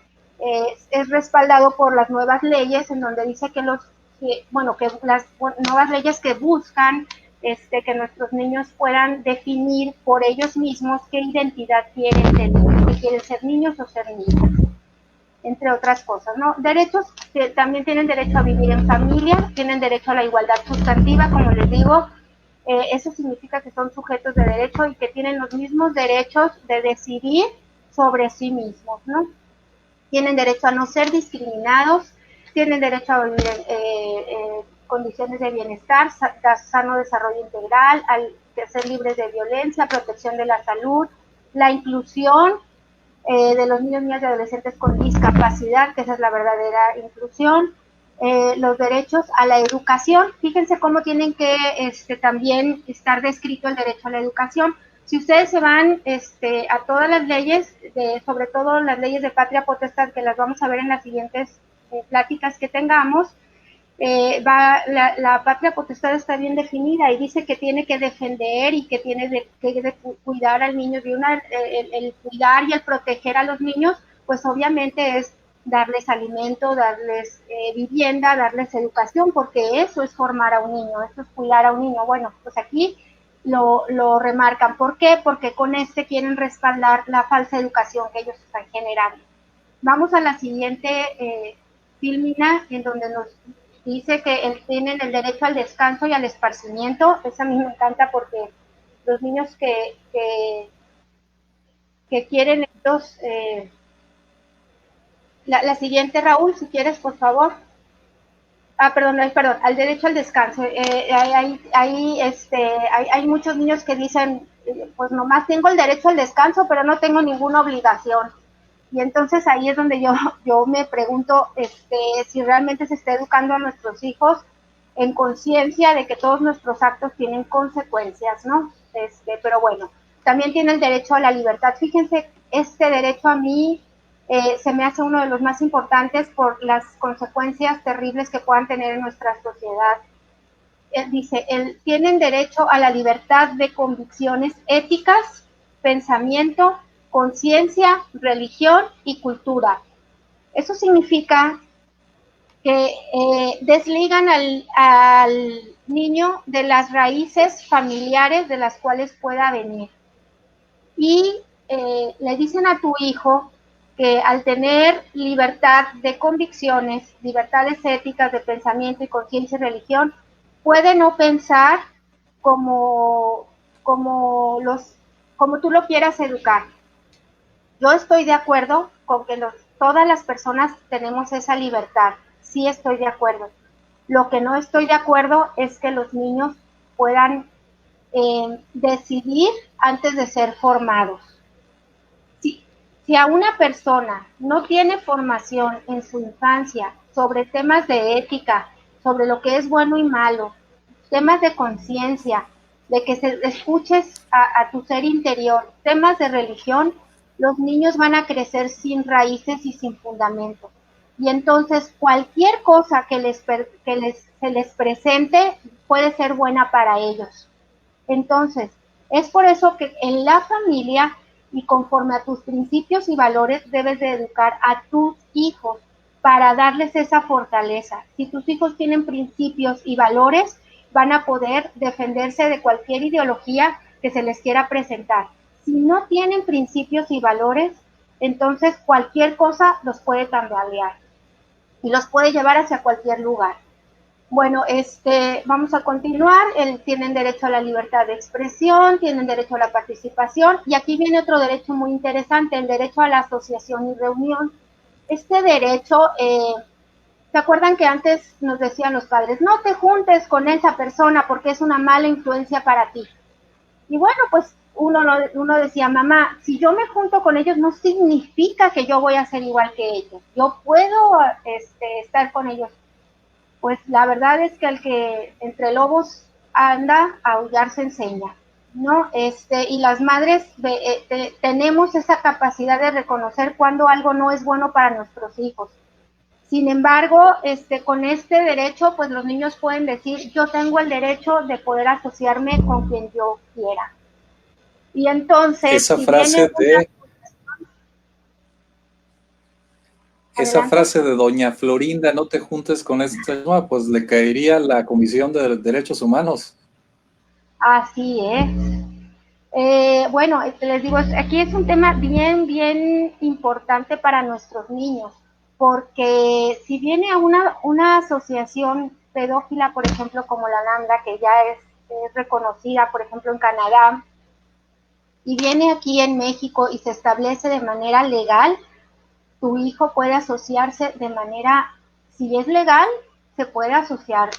B: es respaldado por las nuevas leyes en donde dice que las nuevas leyes que buscan que nuestros niños puedan definir por ellos mismos qué identidad quieren tener, si quieren ser niños o ser niñas, entre otras cosas, ¿no? Derechos que también tienen derecho a vivir en familia, tienen derecho a la igualdad sustantiva, como les digo. Eso significa que son sujetos de derecho y que tienen los mismos derechos de decidir sobre sí mismos, ¿no? Tienen derecho a no ser discriminados, tienen derecho a vivir en condiciones de bienestar, sano desarrollo integral, a ser libres de violencia, protección de la salud, la inclusión de los niños, niñas y adolescentes con discapacidad, que esa es la verdadera inclusión, los derechos a la educación. Fíjense cómo tienen que también estar descrito el derecho a la educación. Si ustedes se van a todas las leyes, sobre todo las leyes de patria potestad, que las vamos a ver en las siguientes pláticas que tengamos, la patria potestad está bien definida y dice que tiene que defender y que tiene que cuidar al niño, el cuidar y el proteger a los niños, pues obviamente es darles alimento, darles vivienda, darles educación, porque eso es formar a un niño, eso es cuidar a un niño. Bueno, pues aquí lo remarcan. ¿Por qué? Porque con quieren respaldar la falsa educación que ellos están generando. Vamos a la siguiente filmina, en donde nos dice que tienen el derecho al descanso y al esparcimiento. Esa a mí me encanta porque los niños que quieren estos... la siguiente, Raúl, si quieres, por favor. Perdón, al derecho al descanso. Hay muchos niños que dicen, pues nomás tengo el derecho al descanso, pero no tengo ninguna obligación. Y entonces ahí es donde yo me pregunto si realmente se está educando a nuestros hijos en conciencia de que todos nuestros actos tienen consecuencias, ¿no? Pero bueno, también tiene el derecho a la libertad. Fíjense, este derecho a mí se me hace uno de los más importantes por las consecuencias terribles que puedan tener en nuestra sociedad. Dice, tienen derecho a la libertad de convicciones éticas, pensamiento, conciencia, religión y cultura. Eso significa que desligan al niño de las raíces familiares de las cuales pueda venir. Y le dicen a tu hijo que al tener libertad de convicciones, libertades éticas de pensamiento y conciencia y religión, puede no pensar como tú lo quieras educar. Yo estoy de acuerdo con que todas las personas tenemos esa libertad, sí estoy de acuerdo. Lo que no estoy de acuerdo es que los niños puedan decidir antes de ser formados. Si a una persona no tiene formación en su infancia sobre temas de ética, sobre lo que es bueno y malo, temas de conciencia, de que escuches a tu ser interior, temas de religión, los niños van a crecer sin raíces y sin fundamento. Y entonces cualquier cosa se les presente puede ser buena para ellos. Entonces, es por eso que en la familia y conforme a tus principios y valores debes de educar a tus hijos para darles esa fortaleza. Si tus hijos tienen principios y valores, van a poder defenderse de cualquier ideología que se les quiera presentar. Si no tienen principios y valores, entonces cualquier cosa los puede tambalear y los puede llevar hacia cualquier lugar. Bueno, vamos a continuar. Tienen derecho a la libertad de expresión, tienen derecho a la participación, y aquí viene otro derecho muy interesante, el derecho a la asociación y reunión. Este derecho, ¿se acuerdan que antes nos decían los padres, no te juntes con esa persona porque es una mala influencia para ti? Y bueno, pues uno decía, mamá, si yo me junto con ellos no significa que yo voy a ser igual que ellos. Yo puedo estar con ellos. Pues la verdad es que el que entre lobos anda, a aullar se enseña, ¿no? Y las madres tenemos esa capacidad de reconocer cuando algo no es bueno para nuestros hijos. Sin embargo, con este derecho, pues los niños pueden decir, yo tengo el derecho de poder asociarme con quien yo quiera. Y entonces,
A: Esa
B: si
A: frase
B: viene
A: Esa frase de doña Florinda, no te juntes con esta, pues le caería la Comisión de Derechos Humanos.
B: Así es. Bueno, les digo, aquí es un tema bien, bien importante para nuestros niños, porque si viene a una asociación pedófila, por ejemplo, como la NAMDA, que ya es reconocida, por ejemplo, en Canadá, y viene aquí en México y se establece de manera legal, tu hijo puede asociarse de manera, si es legal, se puede asociar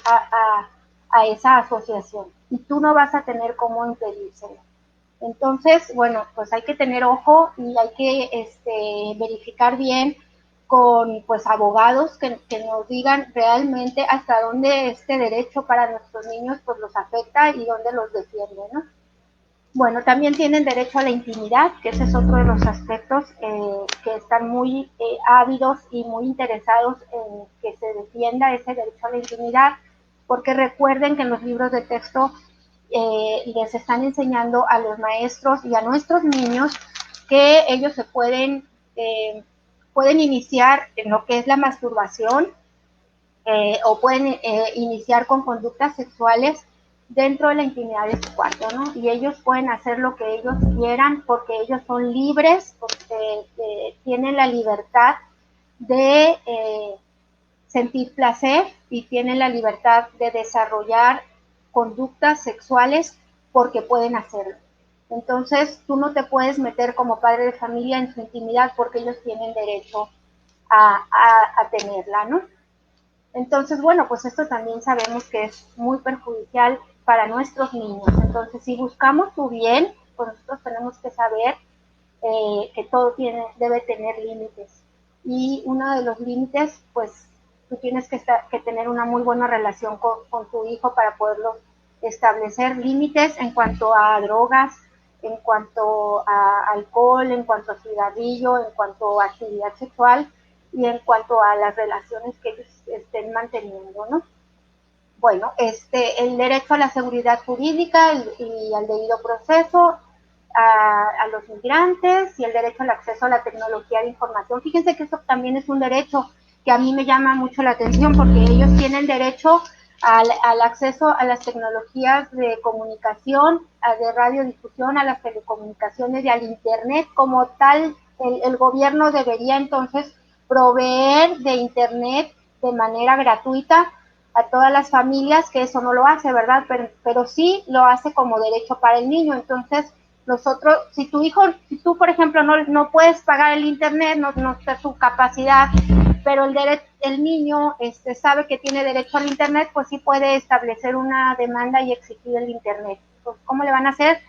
B: a esa asociación, y tú no vas a tener cómo impedírselo. Entonces, bueno, pues hay que tener ojo y hay que verificar bien con pues abogados que nos digan realmente hasta dónde este derecho para nuestros niños pues los afecta y dónde los defiende, ¿no? Bueno, también tienen derecho a la intimidad, que ese es otro de los aspectos que están muy ávidos y muy interesados en que se defienda ese derecho a la intimidad, porque recuerden que en los libros de texto les están enseñando a los maestros y a nuestros niños que ellos se pueden iniciar en lo que es la masturbación o pueden iniciar con conductas sexuales dentro de la intimidad de su cuarto, ¿no? Y ellos pueden hacer lo que ellos quieran porque ellos son libres, porque tienen la libertad de sentir placer y tienen la libertad de desarrollar conductas sexuales porque pueden hacerlo. Entonces, tú no te puedes meter como padre de familia en su intimidad porque ellos tienen derecho a tenerla, ¿no? Entonces, bueno, pues esto también sabemos que es muy perjudicial para nuestros niños. Entonces, si buscamos su bien, pues nosotros tenemos que saber que todo debe tener límites. Y uno de los límites, pues tú tienes que tener una muy buena relación con tu hijo para poderlo establecer límites en cuanto a drogas, en cuanto a alcohol, en cuanto a cigarrillo, en cuanto a actividad sexual y en cuanto a las relaciones que ellos estén manteniendo, ¿no? Bueno, el derecho a la seguridad jurídica y al debido proceso a los migrantes y el derecho al acceso a la tecnología de información. Fíjense que eso también es un derecho que a mí me llama mucho la atención porque ellos tienen derecho al acceso a las tecnologías de comunicación, de radiodifusión, a las telecomunicaciones y al Internet como tal. El gobierno debería entonces proveer de Internet de manera gratuita a todas las familias, que eso no lo hace, ¿verdad? Pero sí lo hace como derecho para el niño. Entonces, nosotros, si tú, por ejemplo, no puedes pagar el Internet, no está su capacidad, pero el niño sabe que tiene derecho al Internet, pues sí puede establecer una demanda y exigir el Internet. Pues, ¿cómo le van a hacer?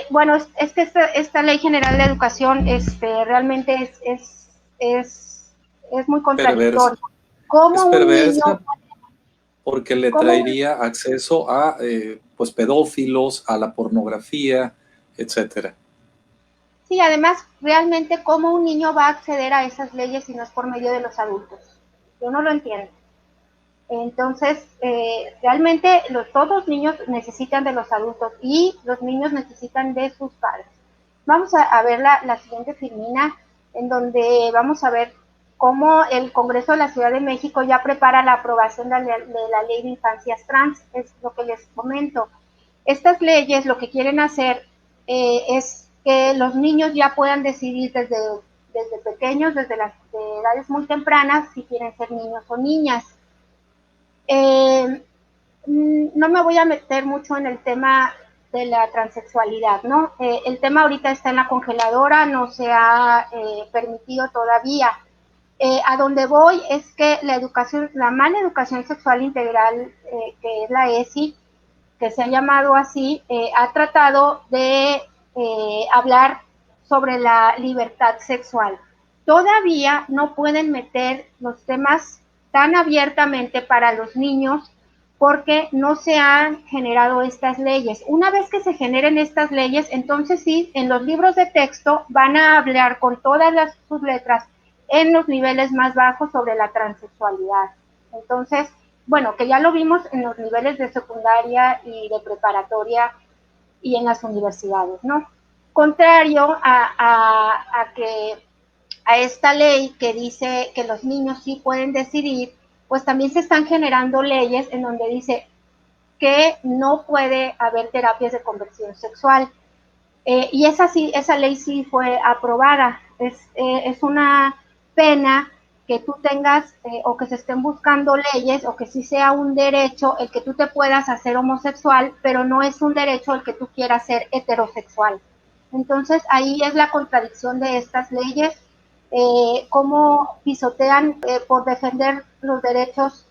B: Bueno, es que esta Ley General de Educación realmente es muy
A: Perversa.
B: contradictoria. ¿Cómo
A: Es
B: un niño,
A: perversa porque le
B: cómo,
A: traería acceso a pues pedófilos, a la pornografía, etcétera.
B: sí, además, realmente cómo un niño va a acceder a esas leyes si no es por medio de los adultos? Yo no lo entiendo. Entonces, realmente todos los niños necesitan de los adultos y los niños necesitan de sus padres. Vamos a ver la siguiente filmina, en donde vamos a ver cómo el Congreso de la Ciudad de México ya prepara la aprobación de la Ley de Infancias Trans, es lo que les comento. Estas leyes lo que quieren hacer es que los niños ya puedan decidir desde pequeños, desde las edades muy tempranas, si quieren ser niños o niñas. Eh, no me voy a meter mucho en el tema de la transexualidad, ¿no? El tema ahorita está en la congeladora, no se ha permitido todavía. A donde voy es que la mala educación sexual integral, que es la ESI, que se ha llamado así, ha tratado de hablar sobre la libertad sexual. Todavía no pueden meter los temas tan abiertamente para los niños porque no se han generado estas leyes. Una vez que se generen estas leyes, entonces sí, en los libros de texto van a hablar con sus letras en los niveles más bajos sobre la transexualidad. Entonces, bueno, que ya lo vimos en los niveles de secundaria y de preparatoria y en las universidades, ¿no? Contrario a esta ley que dice que los niños sí pueden decidir, pues también se están generando leyes en donde dice que no puede haber terapias de conversión sexual. Y esa ley sí fue aprobada. Es una pena que tú tengas o que se estén buscando leyes o que sí sea un derecho el que tú te puedas hacer homosexual, pero no es un derecho el que tú quieras ser heterosexual. Entonces ahí es la contradicción de estas leyes, cómo pisotean por defender los derechos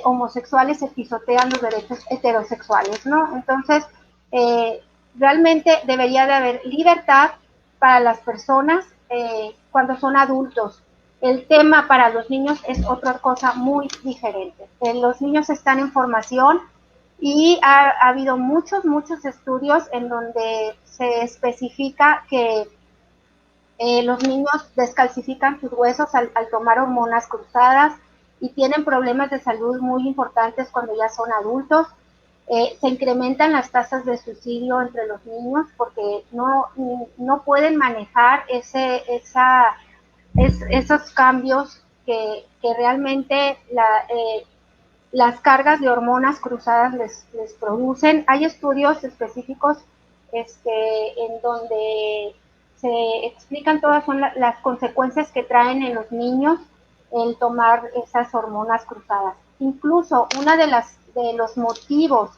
B: homosexuales, se pisotean los derechos heterosexuales, ¿no? Entonces, eh, realmente debería de haber libertad para las personas cuando son adultos. El tema para los niños es otra cosa muy diferente. Los niños están en formación y ha habido muchos estudios en donde se especifica que los niños descalcifican sus huesos al tomar hormonas cruzadas y tienen problemas de salud muy importantes cuando ya son adultos. Se incrementan las tasas de suicidio entre los niños porque no pueden manejar esos cambios que realmente las cargas de hormonas cruzadas les producen. Hay estudios específicos en donde se explican todas son las consecuencias que traen en los niños el tomar esas hormonas cruzadas. Incluso uno de los motivos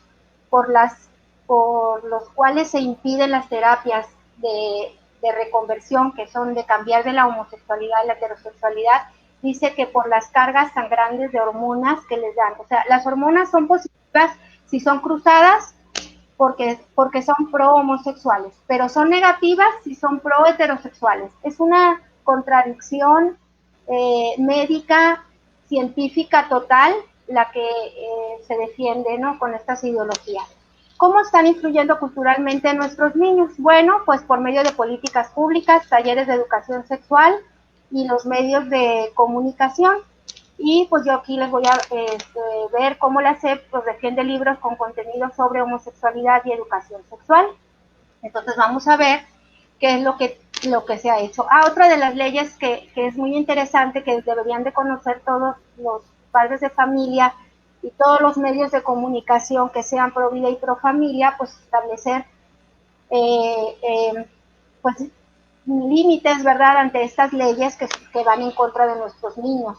B: por los cuales se impiden las terapias de reconversión, que son de cambiar de la homosexualidad a la heterosexualidad, dice que por las cargas tan grandes de hormonas que les dan. O sea, las hormonas son positivas si son cruzadas porque son pro homosexuales, pero son negativas si son pro heterosexuales. Es una contradicción médica, científica total, la que se defiende, ¿no?, con estas ideologías. ¿Cómo están influyendo culturalmente en nuestros niños? Bueno, pues por medio de políticas públicas, talleres de educación sexual y los medios de comunicación. Y pues yo aquí les voy a ver cómo la SEP pues, defiende libros con contenido sobre homosexualidad y educación sexual. Entonces vamos a ver qué es lo que se ha hecho. Otra de las leyes que es muy interesante, que deberían de conocer todos los padres de familia y todos los medios de comunicación que sean pro vida y pro familia, pues establecer pues límites, ¿verdad?, ante estas leyes que van en contra de nuestros niños.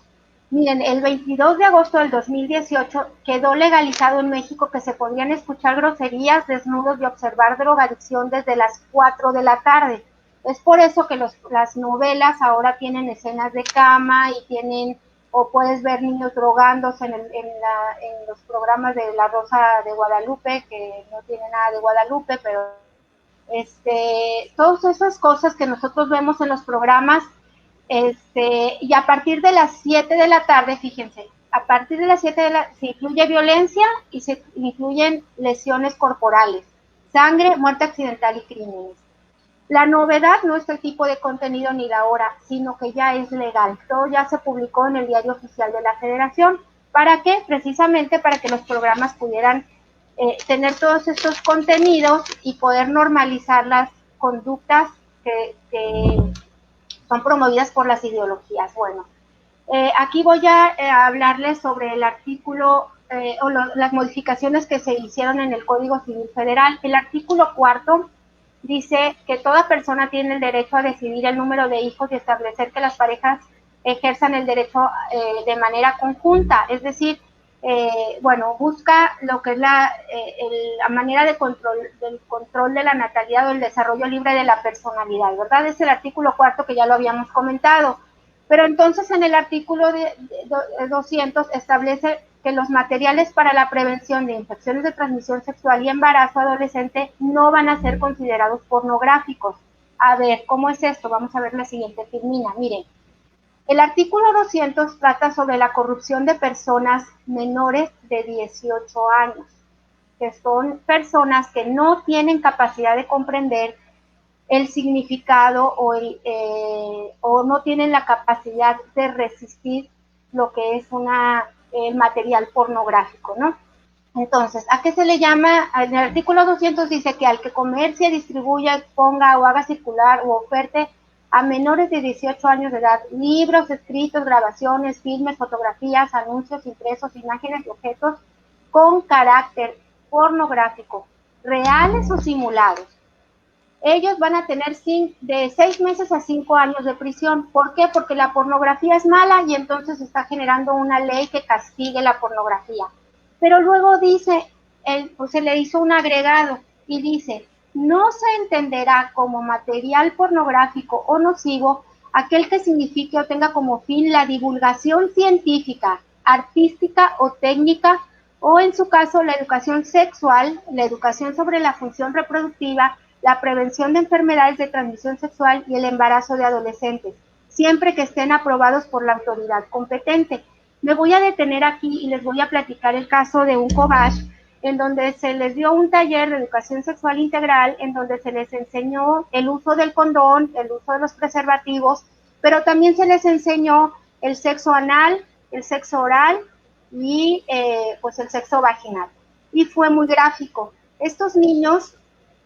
B: Miren, el 22 de agosto del 2018 quedó legalizado en México que se podían escuchar groserías, desnudos y observar drogadicción desde las 4 de la tarde. Es por eso que las novelas ahora tienen escenas de cama y tienen, o puedes ver niños drogándose en los programas de La Rosa de Guadalupe, que no tiene nada de Guadalupe, pero todas esas cosas que nosotros vemos en los programas, y a partir de las 7 de la tarde, fíjense, a partir de las 7 se incluye violencia y se incluyen lesiones corporales, sangre, muerte accidental y crímenes. La novedad no es el tipo de contenido ni la hora, sino que ya es legal. Todo ya se publicó en el Diario Oficial de la Federación. ¿Para qué? Precisamente para que los programas pudieran tener todos estos contenidos y poder normalizar las conductas que son promovidas por las ideologías. Bueno, aquí voy a hablarles sobre el artículo las modificaciones que se hicieron en el Código Civil Federal. El artículo 4 dice que toda persona tiene el derecho a decidir el número de hijos y establecer que las parejas ejerzan el derecho de manera conjunta, es decir, busca lo que es la manera del control de la natalidad o el desarrollo libre de la personalidad, ¿verdad? Es el artículo 4 que ya lo habíamos comentado. Pero entonces en el artículo 200 establece que los materiales para la prevención de infecciones de transmisión sexual y embarazo adolescente no van a ser considerados pornográficos. A ver, ¿cómo es esto? Vamos a ver la siguiente filmina. Miren, el artículo 200 trata sobre la corrupción de personas menores de 18 años, que son personas que no tienen capacidad de comprender el significado o no tienen la capacidad de resistir lo que es el material pornográfico, ¿no? Entonces, ¿a qué se le llama? En el artículo 200 dice que al que comercie, distribuya, exponga o haga circular o oferte a menores de 18 años de edad libros, escritos, grabaciones, filmes, fotografías, anuncios, impresos, imágenes y objetos con carácter pornográfico, reales o simulados. Ellos van a tener de 6 meses a 5 años de prisión. ¿Por qué? Porque la pornografía es mala y entonces está generando una ley que castigue la pornografía. Pero luego dice, pues se le hizo un agregado y dice, no se entenderá como material pornográfico o nocivo aquel que signifique o tenga como fin la divulgación científica, artística o técnica, o en su caso la educación sexual, la educación sobre la función reproductiva, la prevención de enfermedades de transmisión sexual y el embarazo de adolescentes, siempre que estén aprobados por la autoridad competente. Me voy a detener aquí y les voy a platicar el caso de un Cobach, en donde se les dio un taller de educación sexual integral, en donde se les enseñó el uso del condón, el uso de los preservativos, pero también se les enseñó el sexo anal, el sexo oral y pues el sexo vaginal. Y fue muy gráfico. Estos niños,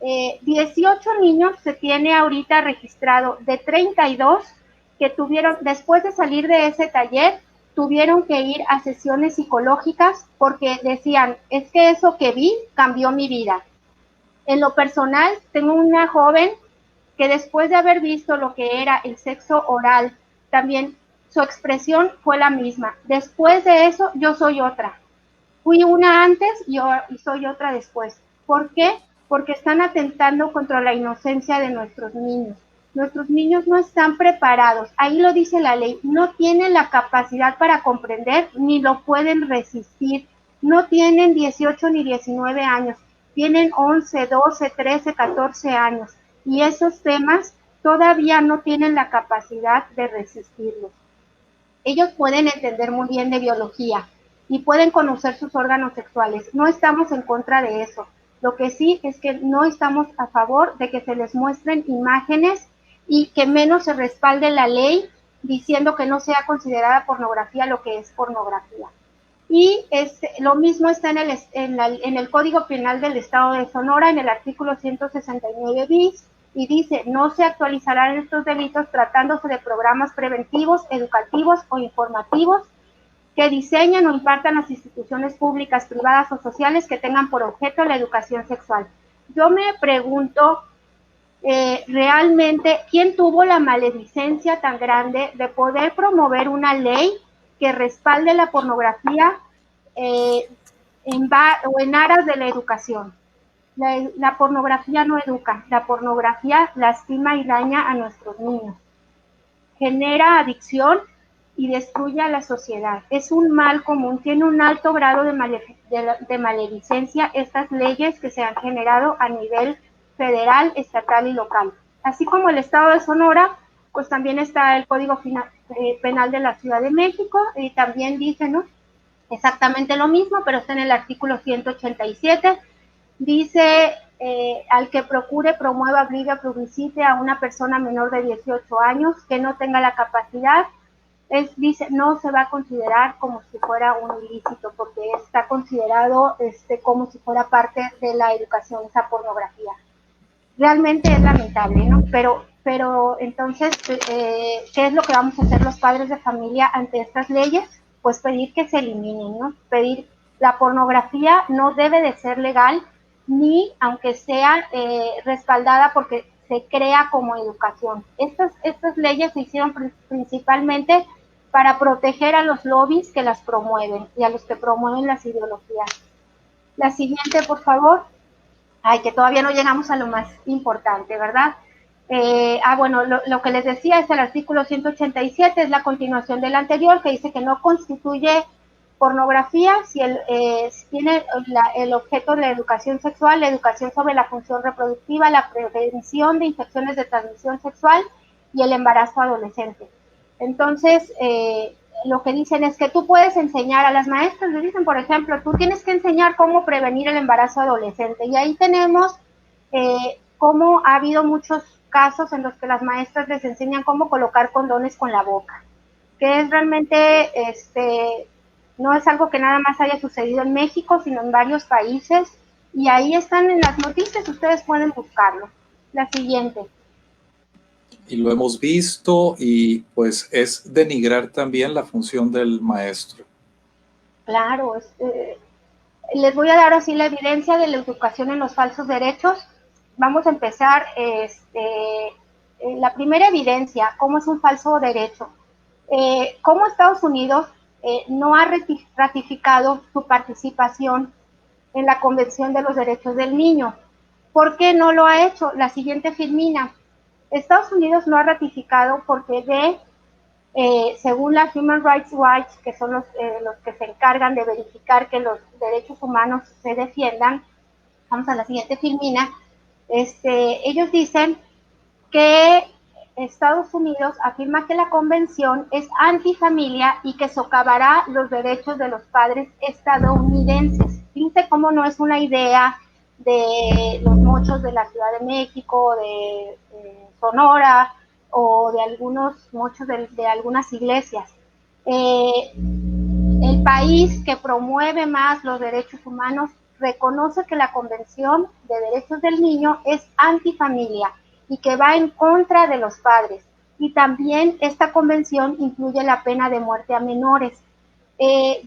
B: 18 niños se tiene ahorita registrado, de 32 que tuvieron, después de salir de ese taller, tuvieron que ir a sesiones psicológicas porque decían, es que eso que vi cambió mi vida. En lo personal, tengo una joven que después de haber visto lo que era el sexo oral, también su expresión fue la misma. Después de eso, yo soy otra. Fui una antes y soy otra después. ¿Por qué? Porque están atentando contra la inocencia de nuestros niños. Nuestros niños no están preparados, ahí lo dice la ley, no tienen la capacidad para comprender ni lo pueden resistir. No tienen 18 ni 19 años, tienen 11, 12, 13, 14 años y esos temas todavía no tienen la capacidad de resistirlos. Ellos pueden entender muy bien de biología y pueden conocer sus órganos sexuales. No estamos en contra de eso. Lo que sí es que no estamos a favor de que se les muestren imágenes y que menos se respalde la ley diciendo que no sea considerada pornografía lo que es pornografía. Y lo mismo está en el Código Penal del Estado de Sonora, en el artículo 169 bis, y dice, no se actualizarán estos delitos tratándose de programas preventivos, educativos o informativos que diseñen o impartan las instituciones públicas, privadas o sociales que tengan por objeto la educación sexual. Yo me pregunto, realmente, ¿quién tuvo la maledicencia tan grande de poder promover una ley que respalde la pornografía en aras de la educación? La pornografía no educa, la pornografía lastima y daña a nuestros niños, genera adicción y destruye a la sociedad. Es un mal común, tiene un alto grado de maledicencia estas leyes que se han generado a nivel federal, estatal y local. Así como el Estado de Sonora, pues también está el Código Penal de la Ciudad de México, y también dice, ¿no?, exactamente lo mismo, pero está en el artículo 187. Dice, al que procure, promueva, obligue, publicite a una persona menor de 18 años que no tenga la capacidad, dice, no se va a considerar como si fuera un ilícito, porque está considerado como si fuera parte de la educación, esa pornografía. Realmente es lamentable, ¿no? Pero entonces, ¿qué es lo que vamos a hacer los padres de familia ante estas leyes? Pues pedir que se eliminen, ¿no? Pedir, la pornografía no debe de ser legal, ni aunque sea respaldada porque se crea como educación. Estas leyes se hicieron principalmente para proteger a los lobbies que las promueven y a los que promueven las ideologías. La siguiente, por favor. Ay, que todavía no llegamos a lo más importante, ¿verdad? Bueno, lo que les decía es el artículo 187, es la continuación del anterior, que dice que no constituye pornografía si tiene el objeto de la educación sexual, la educación sobre la función reproductiva, la prevención de infecciones de transmisión sexual y el embarazo adolescente. Entonces, lo que dicen es que tú puedes enseñar a las maestras, les dicen, por ejemplo, tú tienes que enseñar cómo prevenir el embarazo adolescente. Y ahí tenemos cómo ha habido muchos casos en los que las maestras les enseñan cómo colocar condones con la boca, que es realmente, no es algo que nada más haya sucedido en México, sino en varios países, y ahí están en las noticias, ustedes pueden buscarlo. La siguiente.
A: Y lo hemos visto, y pues es denigrar también la función del maestro.
B: Claro, les voy a dar así la evidencia de la educación en los falsos derechos. Vamos a empezar, la primera evidencia, cómo es un falso derecho. Cómo Estados Unidos no ha ratificado su participación en la Convención de los Derechos del Niño. ¿Por qué no lo ha hecho? La siguiente filmina. Estados Unidos no ha ratificado porque según la Human Rights Watch, que son los que se encargan de verificar que los derechos humanos se defiendan, vamos a la siguiente filmina, ellos dicen que Estados Unidos afirma que la convención es antifamilia y que socavará los derechos de los padres estadounidenses. Fíjense cómo no es una idea de los mochos de la Ciudad de México, de Sonora, o de algunos muchos de algunas iglesias. El país que promueve más los derechos humanos reconoce que la Convención de Derechos del Niño es antifamilia y que va en contra de los padres. Y también esta convención incluye la pena de muerte a menores.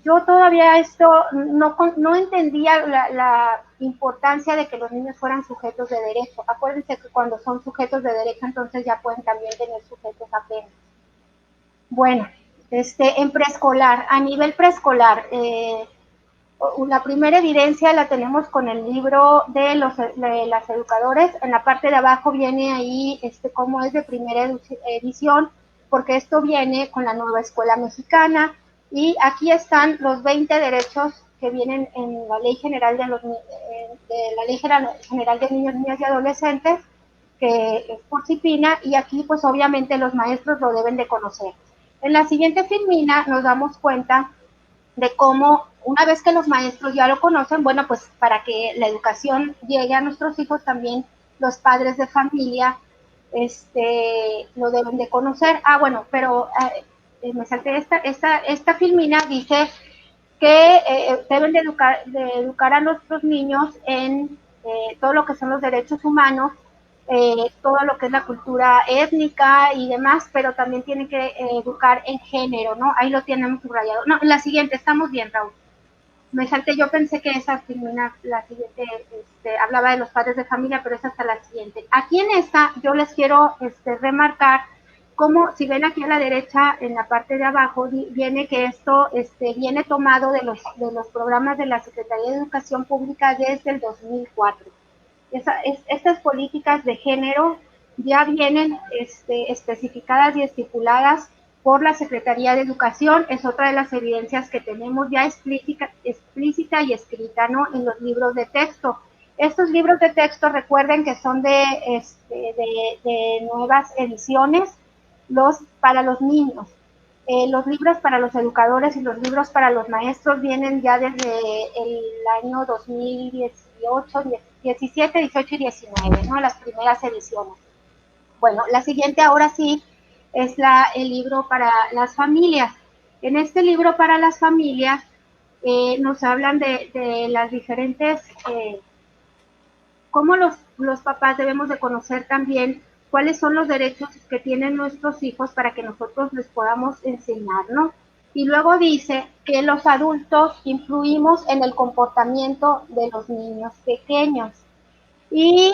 B: Yo todavía esto no entendía la importancia de que los niños fueran sujetos de derecho. Acuérdense que cuando son sujetos de derecho, entonces ya pueden también tener sujetos a pena. Bueno, en preescolar, a nivel preescolar, la primera evidencia la tenemos con el libro de las educadores. En la parte de abajo viene ahí cómo es de primera edición, porque esto viene con la nueva escuela mexicana. Y aquí están los 20 derechos que vienen en la Ley General de la Ley General de Niños, Niñas y Adolescentes, que es por CIPINA, y aquí pues obviamente los maestros lo deben de conocer. En la siguiente filmina nos damos cuenta de cómo una vez que los maestros ya lo conocen, bueno, pues para que la educación llegue a nuestros hijos, también los padres de familia lo deben de conocer. Bueno, pero me salté esta filmina, dice que deben de educar a nuestros niños en todo lo que son los derechos humanos, todo lo que es la cultura étnica y demás, pero también tienen que educar en género, ¿no? Ahí lo tenemos subrayado. No, la siguiente, estamos bien, Raúl. Me salté, yo pensé que esa filmina, la siguiente, hablaba de los padres de familia, pero esa está la siguiente. Aquí en esta, yo les quiero remarcar cómo, si ven aquí a la derecha, en la parte de abajo, viene que esto viene tomado de los programas de la Secretaría de Educación Pública desde el 2004. Estas políticas de género ya vienen especificadas y estipuladas por la Secretaría de Educación. Es otra de las evidencias que tenemos ya explícita y escrita, ¿no?, en los libros de texto. Estos libros de texto, recuerden que son de nuevas ediciones, para los niños. Los libros para los educadores y los libros para los maestros vienen ya desde el año 2018, 17, 18 y 19, ¿no? Las primeras ediciones. Bueno, la siguiente ahora sí es el libro para las familias. En este libro para las familias nos hablan de las diferentes, cómo los papás debemos de conocer también cuáles son los derechos que tienen nuestros hijos para que nosotros les podamos enseñar, ¿no? Y luego dice que los adultos influimos en el comportamiento de los niños pequeños. Y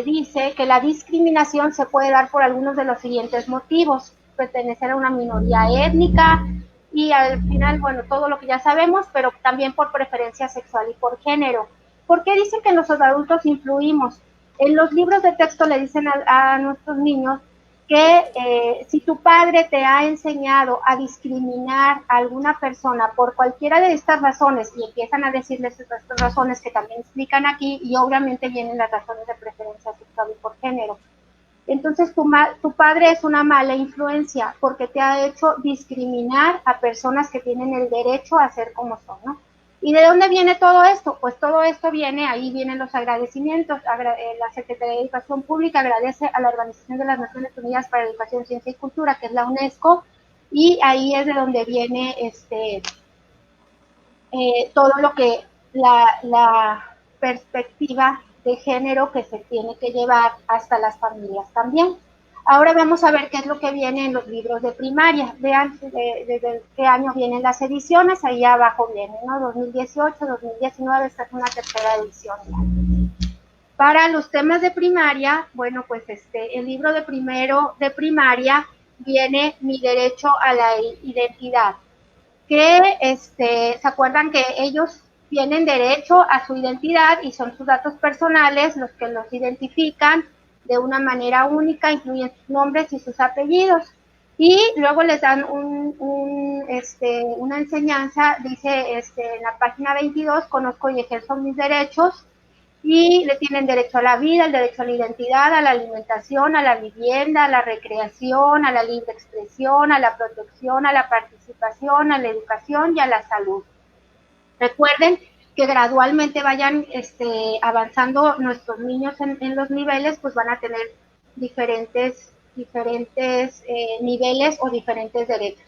B: dice que la discriminación se puede dar por algunos de los siguientes motivos: pertenecer a una minoría étnica y al final, bueno, todo lo que ya sabemos, pero también por preferencia sexual y por género. ¿Por qué dice que nosotros adultos influimos? En los libros de texto le dicen a nuestros niños que si tu padre te ha enseñado a discriminar a alguna persona por cualquiera de estas razones, y empiezan a decirles estas razones que también explican aquí, y obviamente vienen las razones de preferencia sexual y por género, entonces tu padre es una mala influencia porque te ha hecho discriminar a personas que tienen el derecho a ser como son, ¿no? ¿Y de dónde viene todo esto? Pues todo esto viene, ahí vienen los agradecimientos. La Secretaría de Educación Pública agradece a la Organización de las Naciones Unidas para la Educación, Ciencia y Cultura, que es la UNESCO, y ahí es de donde viene todo lo que la perspectiva de género que se tiene que llevar hasta las familias también. Ahora vamos a ver qué es lo que viene en los libros de primaria. Vean desde qué año vienen las ediciones, ahí abajo viene, ¿no? 2018, 2019, esta es una tercera edición ya. Para los temas de primaria, bueno, pues el libro de primero de primaria viene Mi derecho a la identidad, que se acuerdan que ellos tienen derecho a su identidad y son sus datos personales los que los identifican de una manera única, incluyen sus nombres y sus apellidos. Y luego les dan una enseñanza, dice en la página 22, conozco y ejerzo mis derechos, y le tienen derecho a la vida, el derecho a la identidad, a la alimentación, a la vivienda, a la recreación, a la libre expresión, a la protección, a la participación, a la educación y a la salud. Recuerden que gradualmente vayan avanzando nuestros niños en los niveles, pues van a tener diferentes niveles o diferentes derechos.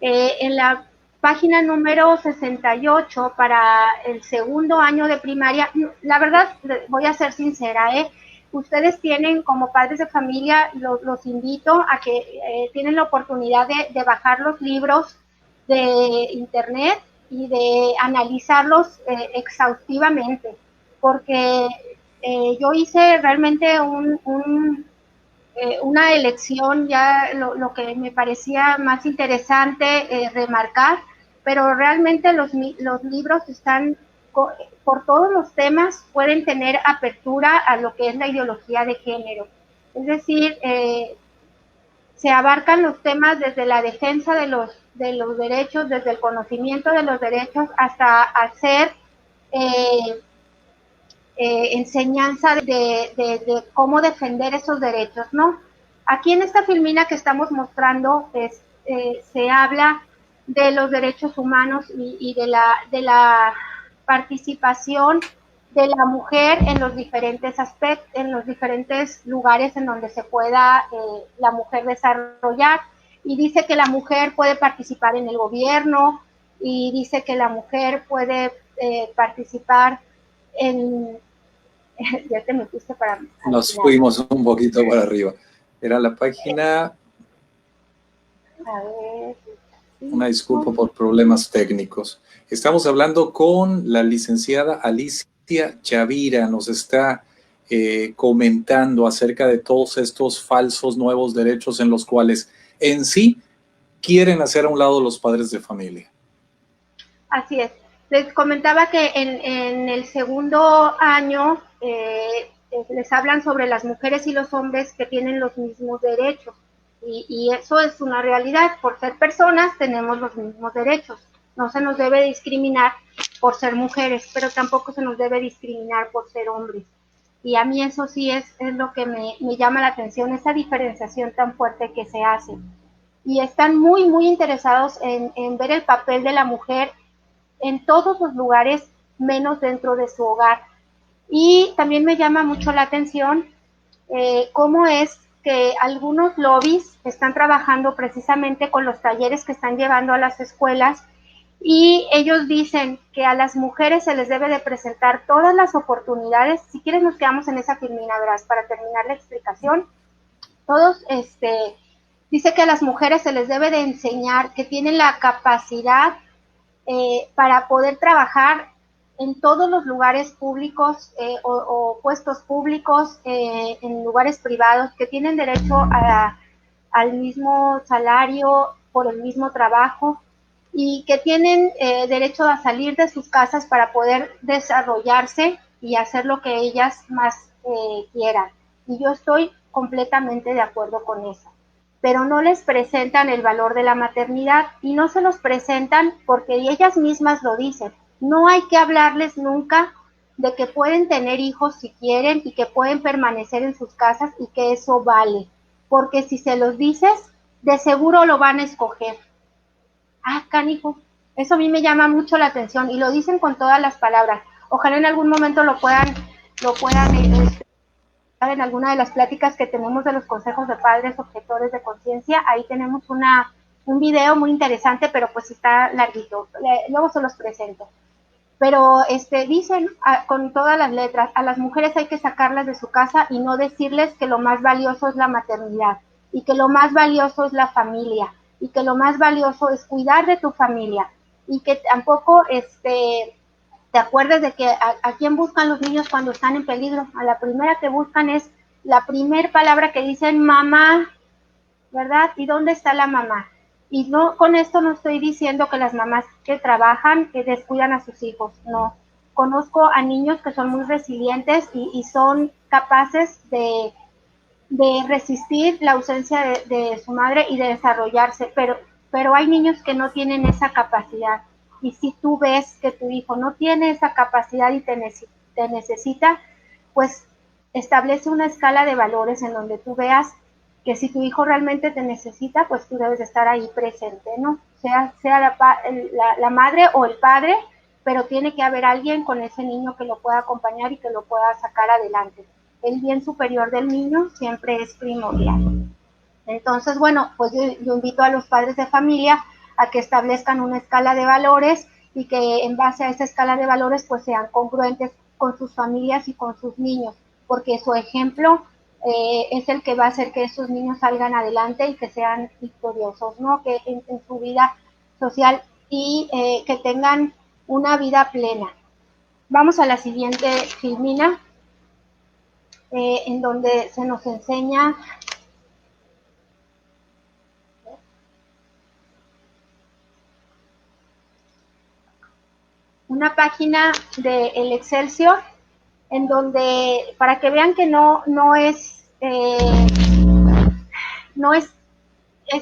B: En la página número 68, para el segundo año de primaria, la verdad, voy a ser sincera, ustedes tienen, como padres de familia, los invito a que tienen la oportunidad de bajar los libros de internet y de analizarlos exhaustivamente, porque yo hice realmente una elección, ya lo que me parecía más interesante remarcar, pero realmente los libros están, por todos los temas, pueden tener apertura a lo que es la ideología de género. Es decir, se abarcan los temas desde la defensa de los derechos, desde el conocimiento de los derechos, hasta hacer enseñanza de cómo defender esos derechos, ¿no? Aquí en esta filmina que estamos mostrando se habla de los derechos humanos y de la participación de la mujer en los diferentes aspectos, en los diferentes lugares en donde se pueda la mujer desarrollar. Y dice que la mujer puede participar en el gobierno, y dice que la mujer puede participar en... Ya te metiste para...
A: Nos fuimos un poquito para arriba. Era la página...
B: A ver...
A: Una disculpa por problemas técnicos. Estamos hablando con la licenciada Alicia Chavira. Nos está comentando acerca de todos estos falsos nuevos derechos en los cuales en sí quieren hacer a un lado los padres de familia.
B: Así es. Les comentaba que en el segundo año les hablan sobre las mujeres y los hombres que tienen los mismos derechos. Y eso es una realidad. Por ser personas tenemos los mismos derechos. No se nos debe discriminar por ser mujeres, pero tampoco se nos debe discriminar por ser hombres. Y a mí eso sí es lo que me llama la atención, esa diferenciación tan fuerte que se hace. Y están muy, muy interesados en ver el papel de la mujer en todos los lugares, menos dentro de su hogar. Y también me llama mucho la atención cómo es que algunos lobbies están trabajando precisamente con los talleres que están llevando a las escuelas, y ellos dicen que a las mujeres se les debe de presentar todas las oportunidades. Si quieres nos quedamos en esa filmina, verás, para terminar la explicación. Todos, dice que a las mujeres se les debe de enseñar que tienen la capacidad para poder trabajar en todos los lugares públicos o puestos públicos, en lugares privados, que tienen derecho al mismo salario por el mismo trabajo, y que tienen derecho a salir de sus casas para poder desarrollarse y hacer lo que ellas más quieran. Y yo estoy completamente de acuerdo con eso. Pero no les presentan el valor de la maternidad, y no se los presentan porque ellas mismas lo dicen. No hay que hablarles nunca de que pueden tener hijos si quieren y que pueden permanecer en sus casas y que eso vale. Porque si se los dices, de seguro lo van a escoger. Ah, canijo, eso a mí me llama mucho la atención y lo dicen con todas las palabras. Ojalá en algún momento lo puedan en alguna de las pláticas que tenemos de los consejos de padres objetores de conciencia. Ahí tenemos un video muy interesante, pero pues está larguito. Luego se los presento. Pero dicen con todas las letras, a las mujeres hay que sacarlas de su casa y no decirles que lo más valioso es la maternidad, y que lo más valioso es la familia, y que lo más valioso es cuidar de tu familia, y que tampoco te acuerdes de que a quién buscan los niños cuando están en peligro. A la primera que buscan es la primera palabra que dicen, mamá, ¿verdad? ¿Y dónde está la mamá? Y no, con esto no estoy diciendo que las mamás que trabajan, que descuidan a sus hijos, no. Conozco a niños que son muy resilientes y son capaces de resistir la ausencia de su madre y de desarrollarse, pero hay niños que no tienen esa capacidad. Y si tú ves que tu hijo no tiene esa capacidad y te necesita, pues establece una escala de valores en donde tú veas que si tu hijo realmente te necesita, pues tú debes de estar ahí presente, ¿no? Sea la madre o el padre, pero tiene que haber alguien con ese niño que lo pueda acompañar y que lo pueda sacar adelante. El bien superior del niño siempre es primordial. Entonces, bueno, pues yo invito a los padres de familia a que establezcan una escala de valores y que en base a esa escala de valores pues sean congruentes con sus familias y con sus niños, porque su ejemplo es el que va a hacer que esos niños salgan adelante y que sean victoriosos, ¿no? Que en su vida social y que tengan una vida plena. Vamos a la siguiente filmina, en donde se nos enseña una página de El Excelsior, en donde, para que vean que no es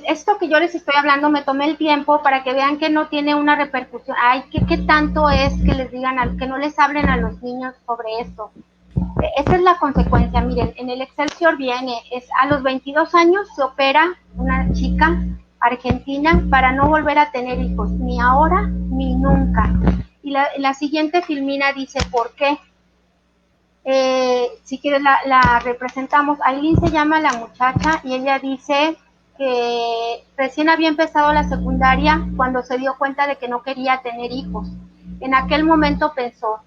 B: esto que yo les estoy hablando, me tomé el tiempo para que vean que no tiene una repercusión. Ay, ¿qué tanto es que les digan, que no les hablen a los niños sobre esto? Esa es la consecuencia. Miren, en El Excelsior viene, a los 22 años se opera una chica argentina para no volver a tener hijos, ni ahora ni nunca. Y la siguiente filmina dice por qué. Si quieres la representamos. Aileen se llama la muchacha y ella dice que recién había empezado la secundaria cuando se dio cuenta de que no quería tener hijos. En aquel momento pensó,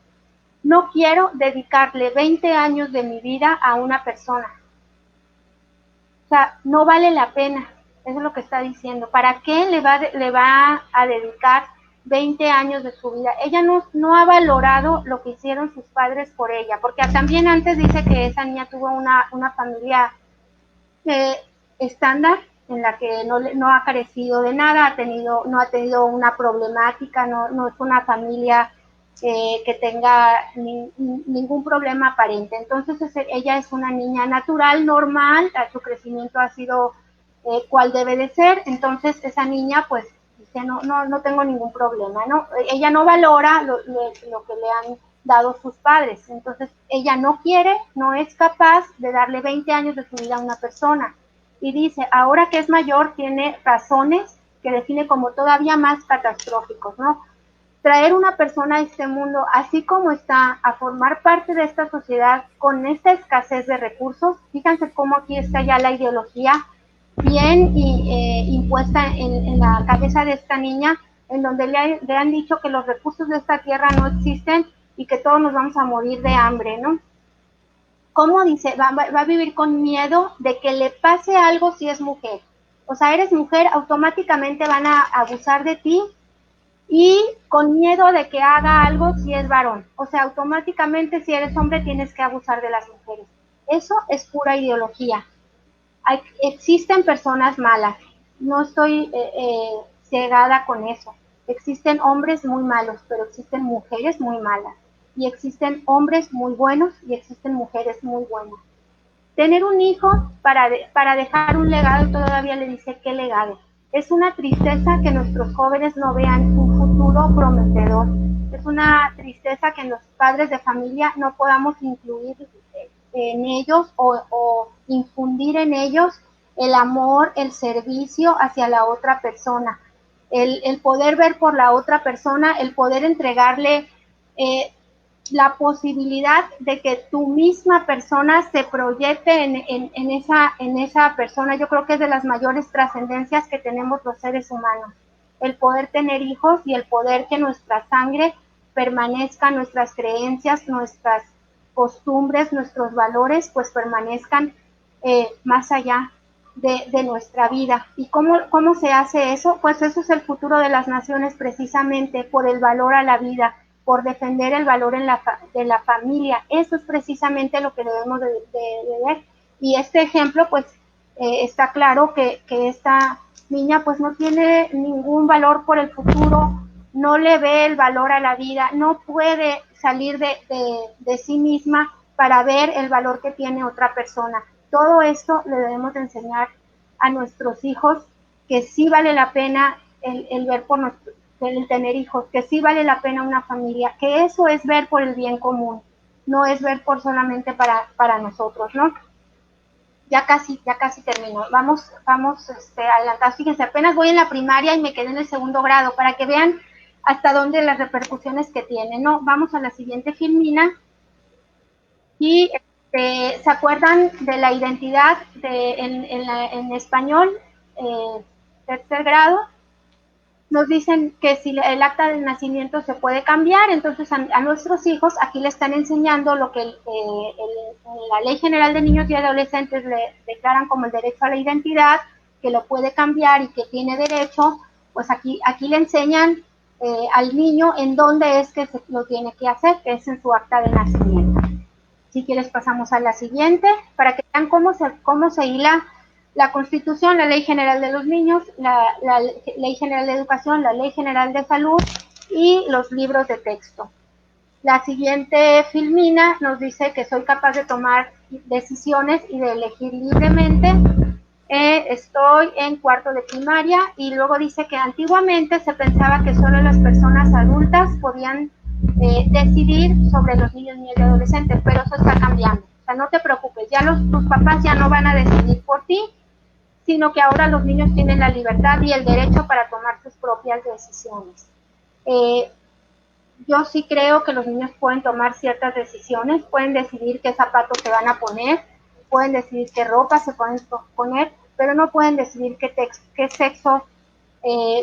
B: no quiero dedicarle 20 años de mi vida a una persona. O sea, no vale la pena. Eso es lo que está diciendo. ¿Para qué le va a dedicar 20 años de su vida? Ella no ha valorado lo que hicieron sus padres por ella, porque también antes dice que esa niña tuvo una familia estándar, en la que no ha carecido de nada, no ha tenido una problemática, no es una familia que tenga ningún problema aparente. Entonces ella es una niña natural, normal, su crecimiento ha sido cual debe de ser. Entonces esa niña pues dice, no tengo ningún problema, ¿no? Ella no valora lo que le han dado sus padres, entonces ella no quiere, no es capaz de darle 20 años de su vida a una persona, y dice, ahora que es mayor, tiene razones que define como todavía más catastróficos, ¿no? Traer una persona a este mundo, así como está, a formar parte de esta sociedad con esta escasez de recursos. Fíjense cómo aquí está ya la ideología bien impuesta en la cabeza de esta niña, en donde le han dicho que los recursos de esta tierra no existen y que todos nos vamos a morir de hambre, ¿no? ¿Cómo dice? Va a vivir con miedo de que le pase algo si es mujer. O sea, eres mujer, automáticamente van a abusar de ti, y con miedo de que haga algo si es varón. O sea, automáticamente si eres hombre tienes que abusar de las mujeres. Eso es pura ideología. Existen personas malas, no estoy cegada con eso. Existen hombres muy malos, pero existen mujeres muy malas. Y existen hombres muy buenos y existen mujeres muy buenas. Tener un hijo para dejar un legado, y todavía le dice qué legado. Es una tristeza que nuestros jóvenes no vean un futuro prometedor. Es una tristeza que los padres de familia no podamos incluir en ellos o infundir en ellos el amor, el servicio hacia la otra persona. El poder ver por la otra persona, el poder entregarle la posibilidad de que tu misma persona se proyecte en esa persona. Yo creo que es de las mayores trascendencias que tenemos los seres humanos, el poder tener hijos y el poder que nuestra sangre permanezca, nuestras creencias, nuestras costumbres, nuestros valores, pues permanezcan más allá de nuestra vida. ¿Y cómo se hace eso? Pues eso es el futuro de las naciones, precisamente por el valor a la vida, por defender el valor de la familia. Eso es precisamente lo que debemos de ver. Y este ejemplo, pues, está claro que esta niña, pues, no tiene ningún valor por el futuro, no le ve el valor a la vida, no puede salir de sí misma para ver el valor que tiene otra persona. Todo esto le debemos de enseñar a nuestros hijos, que sí vale la pena el ver por el tener hijos, que sí vale la pena una familia, que eso es ver por el bien común, no es ver por solamente para nosotros, ¿no? Ya casi termino. Vamos adelantados. Fíjense, apenas voy en la primaria y me quedé en el segundo grado, para que vean hasta dónde las repercusiones que tiene, ¿no? Vamos a la siguiente filmina. Y ¿se acuerdan de la identidad en español, tercer grado? Nos dicen que si el acta de nacimiento se puede cambiar, entonces a nuestros hijos aquí le están enseñando lo que la Ley General de Niños y Adolescentes le declaran como el derecho a la identidad, que lo puede cambiar y que tiene derecho. Pues aquí le enseñan al niño en dónde es que lo tiene que hacer, que es en su acta de nacimiento. Si quieres pasamos a la siguiente, para que vean cómo se hila la Constitución, la Ley General de los Niños, la Ley General de Educación, la Ley General de Salud y los libros de texto. La siguiente filmina nos dice que soy capaz de tomar decisiones y de elegir libremente. Estoy en cuarto de primaria, y luego dice que antiguamente se pensaba que solo las personas adultas podían decidir sobre los niños, niñas y adolescentes, pero eso está cambiando. O sea, no te preocupes, ya tus papás ya no van a decidir por ti, sino que ahora los niños tienen la libertad y el derecho para tomar sus propias decisiones. Yo sí creo que los niños pueden tomar ciertas decisiones, pueden decidir qué zapatos se van a poner, pueden decidir qué ropa se pueden poner, pero no pueden decidir qué sexo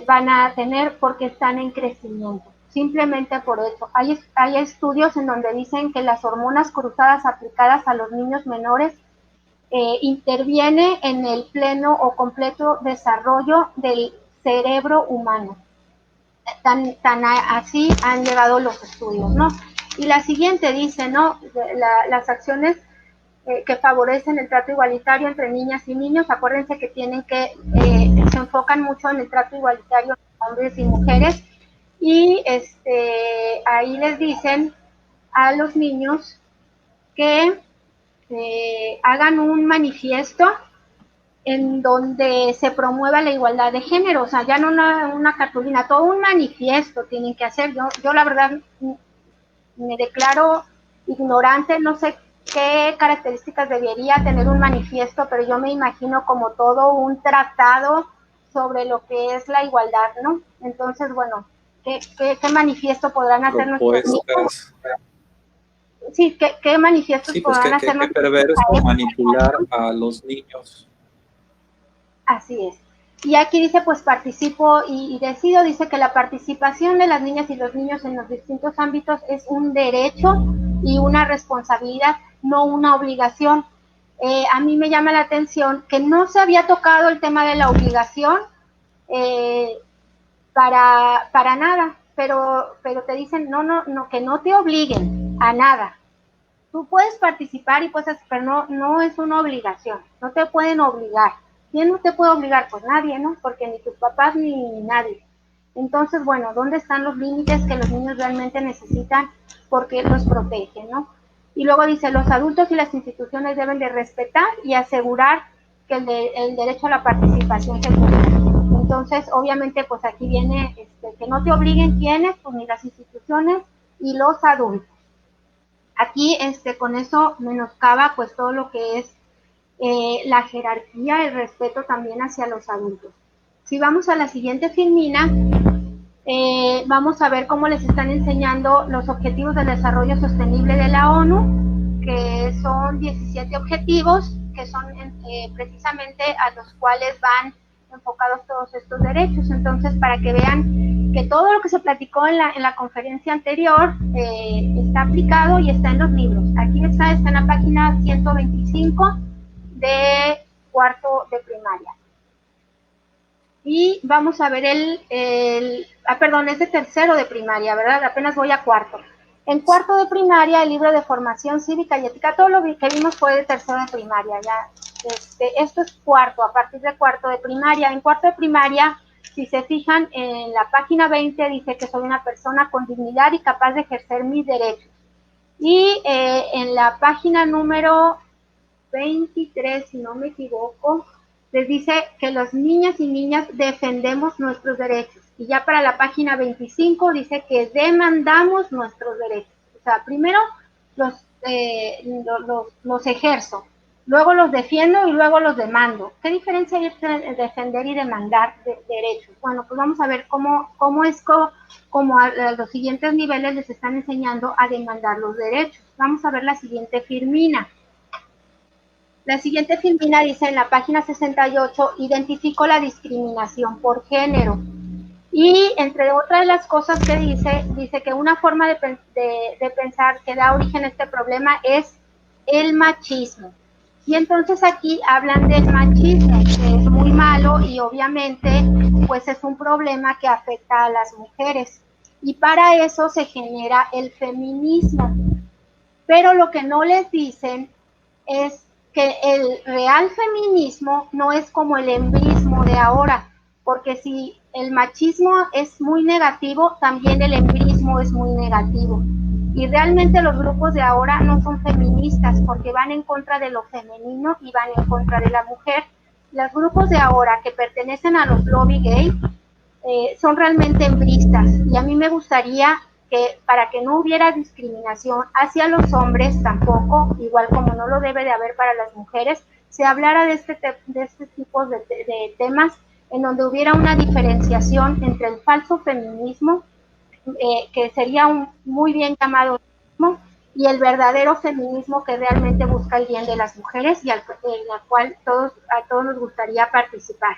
B: van a tener, porque están en crecimiento. Simplemente por eso. Hay estudios en donde dicen que las hormonas cruzadas aplicadas a los niños menores interviene en el pleno o completo desarrollo del cerebro humano. Tan así han llegado los estudios, ¿no? Y la siguiente dice, ¿no? Las acciones que favorecen el trato igualitario entre niñas y niños. Acuérdense que se enfocan mucho en el trato igualitario entre hombres y mujeres, y ahí les dicen a los niños que hagan un manifiesto en donde se promueva la igualdad de género, o sea, ya no una cartulina, todo un manifiesto tienen que hacer. Yo la verdad me declaro ignorante, no sé qué características debería tener un manifiesto, pero yo me imagino como todo un tratado sobre lo que es la igualdad, ¿no? Entonces, bueno, ¿qué manifiesto podrán hacer nuestros niños? Sí, ¿qué manifiestos
A: Sí, pues
B: podrán hacer
A: qué
B: nuestros
A: perverso
B: niños?
A: manipular a los niños.
B: Así es. Y aquí dice, pues participo y decido, dice que la participación de las niñas y los niños en los distintos ámbitos es un derecho y una responsabilidad, no una obligación. A mí me llama la atención que no se había tocado el tema de la obligación eh, para nada, pero te dicen, no, que no te obliguen a nada. Tú puedes participar y puedes, pero no es una obligación, no te pueden obligar. ¿Quién no te puede obligar? Pues nadie, ¿no? Porque ni tus papás ni nadie. Entonces, bueno, ¿dónde están los límites que los niños realmente necesitan? Porque los protegen, ¿no? Y luego dice, los adultos y las instituciones deben de respetar y asegurar que el derecho a la participación se cumpla. Entonces, obviamente, pues aquí viene que no te obliguen quiénes, pues ni las instituciones y los adultos. Aquí con eso menoscaba pues todo lo que es la jerarquía, el respeto también hacia los adultos. Si vamos a la siguiente filmina, vamos a ver cómo les están enseñando los objetivos de desarrollo sostenible de la ONU, que son 17 objetivos, que son precisamente a los cuales van enfocados todos estos derechos. Entonces, para que vean que todo lo que se platicó en la conferencia anterior está aplicado y está en los libros. Aquí está en la página 125 de cuarto de primaria. Y vamos a ver es de tercero de primaria, ¿verdad? Apenas voy a cuarto. En cuarto de primaria, el libro de formación cívica y ética, todo lo que vimos fue de tercero de primaria, ya. Esto es cuarto, a partir de cuarto de primaria. En cuarto de primaria, si se fijan, en la página 20 dice que soy una persona con dignidad y capaz de ejercer mis derechos. Y en la página número 23, si no me equivoco, les dice que las niñas y niñas defendemos nuestros derechos. Y ya para la página 25 dice que demandamos nuestros derechos. O sea, primero los ejerzo, luego los defiendo y luego los demando. ¿Qué diferencia hay entre defender y demandar derechos? Bueno, pues vamos a ver cómo a los siguientes niveles les están enseñando a demandar los derechos. Vamos a ver la siguiente filmina. La siguiente filmina dice en la página 68, identifico la discriminación por género. Y entre otras de las cosas que dice que una forma de pensar que da origen a este problema es el machismo. Y entonces aquí hablan del machismo, que es muy malo y obviamente pues es un problema que afecta a las mujeres. Y para eso se genera el feminismo. Pero lo que no les dicen es que el real feminismo no es como el embrismo de ahora, porque si el machismo es muy negativo, también el embrismo es muy negativo. Y realmente los grupos de ahora no son feministas porque van en contra de lo femenino y van en contra de la mujer. Los grupos de ahora que pertenecen a los lobby gay son realmente embristas y a mí me gustaría que para que no hubiera discriminación hacia los hombres tampoco, igual como no lo debe de haber para las mujeres, se hablara de este tipo de temas en donde hubiera una diferenciación entre el falso feminismo, que sería un muy bien llamado feminismo, y el verdadero feminismo que realmente busca el bien de las mujeres y en la cual a todos nos gustaría participar.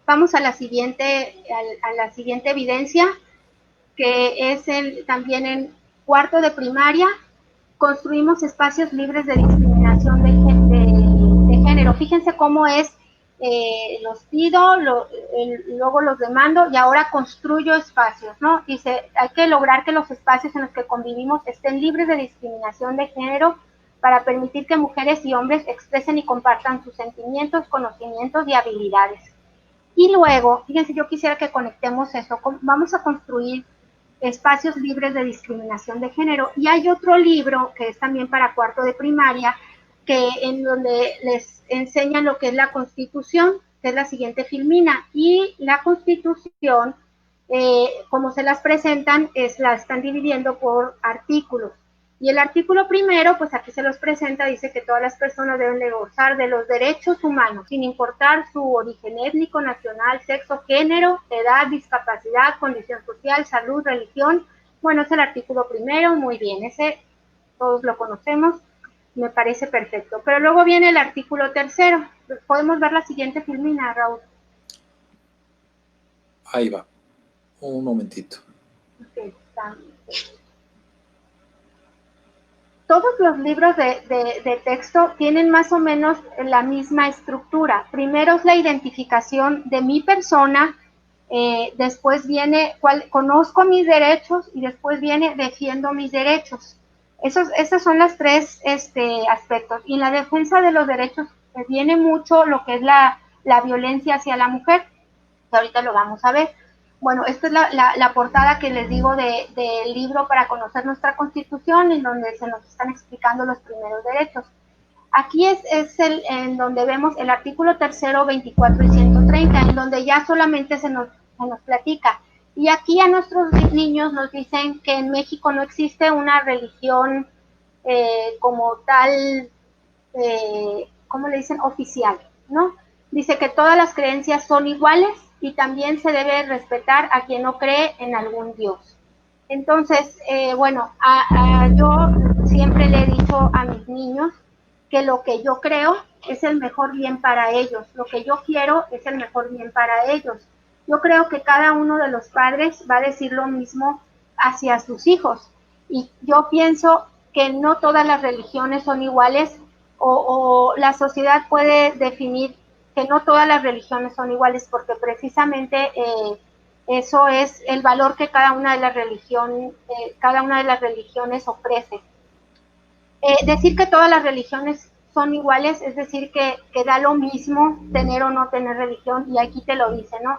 B: Vamos a la siguiente evidencia, que es también en cuarto de primaria, construimos espacios libres de discriminación de género. Fíjense cómo es, los pido, luego los demando y ahora construyo espacios, ¿no? Dice, hay que lograr que los espacios en los que convivimos estén libres de discriminación de género para permitir que mujeres y hombres expresen y compartan sus sentimientos, conocimientos y habilidades. Y luego, fíjense, yo quisiera que conectemos eso, vamos a construir espacios libres de discriminación de género. Y hay otro libro que es también para cuarto de primaria, en donde les enseñan lo que es la Constitución, que es la siguiente filmina, y la Constitución, como se las presentan, la están dividiendo por artículos. Y el artículo primero, pues aquí se los presenta, dice que todas las personas deben de gozar de los derechos humanos, sin importar su origen étnico, nacional, sexo, género, edad, discapacidad, condición social, salud, religión. Bueno, es el artículo primero, muy bien, ese todos lo conocemos, me parece perfecto. Pero luego viene el artículo tercero. Podemos ver la siguiente filmina, Raúl.
A: Ahí va, un momentito.
B: Okay, todos los libros de texto tienen más o menos la misma estructura. Primero es la identificación de mi persona, después viene conozco mis derechos y después viene defiendo mis derechos. Esos son los tres aspectos. Y en la defensa de los derechos viene mucho lo que es la violencia hacia la mujer, que ahorita lo vamos a ver. Bueno, esta es la portada que les digo del libro para conocer nuestra Constitución, en donde se nos están explicando los primeros derechos. Aquí es en donde vemos el artículo tercero, 24 y 130, en donde ya solamente se nos platica. Y aquí a nuestros niños nos dicen que en México no existe una religión como tal, ¿cómo le dicen? Oficial, ¿no? Dice que todas las creencias son iguales y también se debe respetar a quien no cree en algún Dios. Entonces, bueno, yo siempre le he dicho a mis niños que lo que yo creo es el mejor bien para ellos, lo que yo quiero es el mejor bien para ellos. Yo creo que cada uno de los padres va a decir lo mismo hacia sus hijos. Y yo pienso que no todas las religiones son iguales, o la sociedad puede definir que no todas las religiones son iguales, porque precisamente eso es el valor que cada una de las religiones ofrece. Decir que todas las religiones son iguales, es decir, que da lo mismo tener o no tener religión, y aquí te lo dice, ¿no?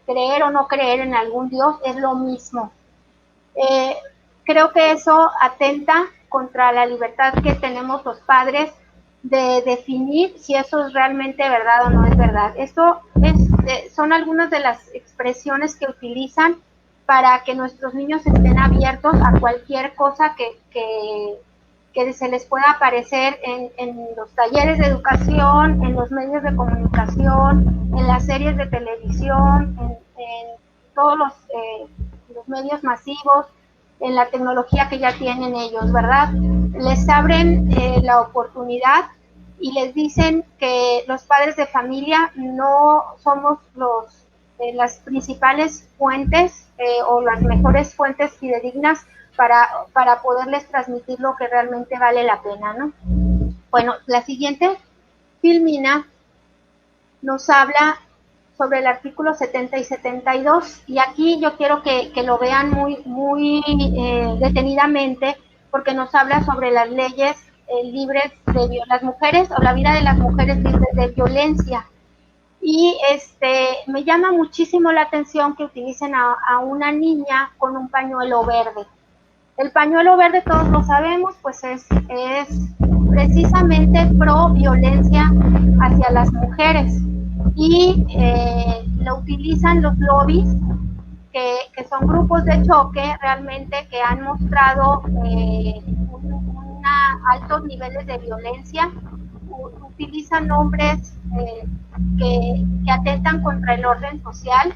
B: Creer o no creer en algún Dios es lo mismo. Creo que eso atenta contra la libertad que tenemos los padres de definir si eso es realmente verdad o no es verdad. Esto son algunas de las expresiones que utilizan para que nuestros niños estén abiertos a cualquier cosa que se les pueda aparecer en los talleres de educación, en los medios de comunicación, en las series de televisión, en todos los medios masivos, en la tecnología que ya tienen ellos, ¿verdad? Les abren la oportunidad y les dicen que los padres de familia no somos las principales fuentes o las mejores fuentes fidedignas para poderles transmitir lo que realmente vale la pena, ¿no? Bueno, la siguiente filmina nos habla sobre el artículo 70 y 72, y aquí yo quiero que lo vean muy detenidamente, porque nos habla sobre las leyes libres de las mujeres, o la vida de las mujeres libres de violencia. Y me llama muchísimo la atención que utilicen a una niña con un pañuelo verde. El pañuelo verde, todos lo sabemos, pues es precisamente pro violencia hacia las mujeres, y lo utilizan los lobbies, que son grupos de choque realmente que han mostrado altos niveles de violencia. Utilizan nombres que atentan contra el orden social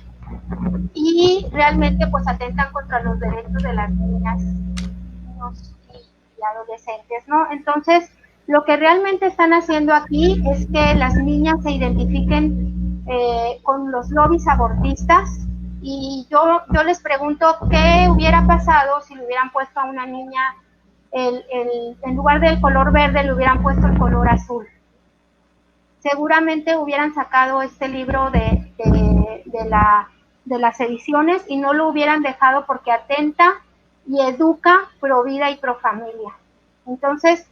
B: y realmente pues atentan contra los derechos de las niñas, niños y adolescentes, ¿no? Entonces, lo que realmente están haciendo aquí es que las niñas se identifiquen con los lobbies abortistas, y yo les pregunto qué hubiera pasado si le hubieran puesto a una niña en lugar del color verde le hubieran puesto el color azul. Seguramente hubieran sacado este libro de las ediciones y no lo hubieran dejado, porque atenta y educa pro vida y pro familia. Entonces,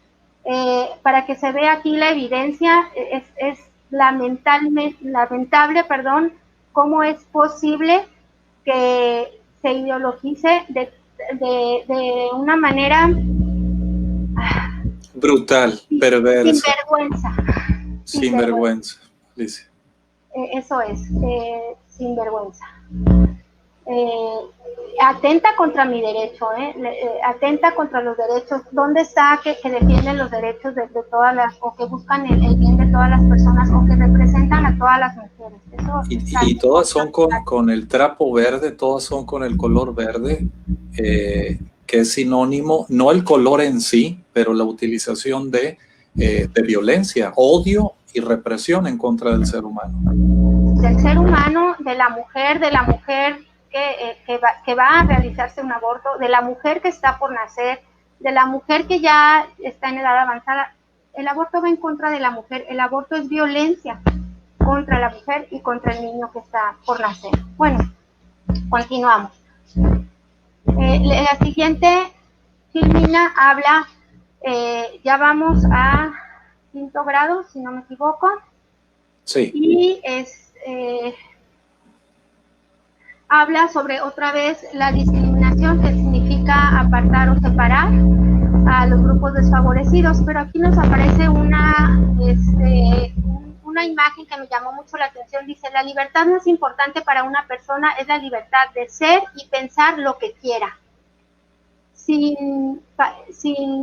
B: para que se vea aquí la evidencia, es lamentable, cómo es posible que se ideologice de una manera
A: Brutal, perversa.
B: Sinvergüenza.
A: Sinvergüenza, dice.
B: Eso es, sinvergüenza. Atenta contra mi derecho, atenta contra los derechos. ¿Dónde está que defienden los derechos de todas las, o que buscan el bien de todas las personas, o que representan a todas las mujeres? Eso
A: y todas son con el trapo verde, todas son con el color verde, que es sinónimo, no el color en sí, pero la utilización de violencia, odio y represión en contra del ser humano.
B: Del ser humano, de la mujer que va a realizarse un aborto, de la mujer que está por nacer, de la mujer que ya está en edad avanzada. El aborto va en contra de la mujer, el aborto es violencia contra la mujer y contra el niño que está por nacer. Bueno, continuamos. La siguiente filmina habla, ya vamos a 5º grado, si no me equivoco.
A: Sí.
B: Y habla sobre otra vez la discriminación, que significa apartar o separar a los grupos desfavorecidos, pero aquí nos aparece una imagen que me llamó mucho la atención. Dice: la libertad más importante para una persona es la libertad de ser y pensar lo que quiera, sin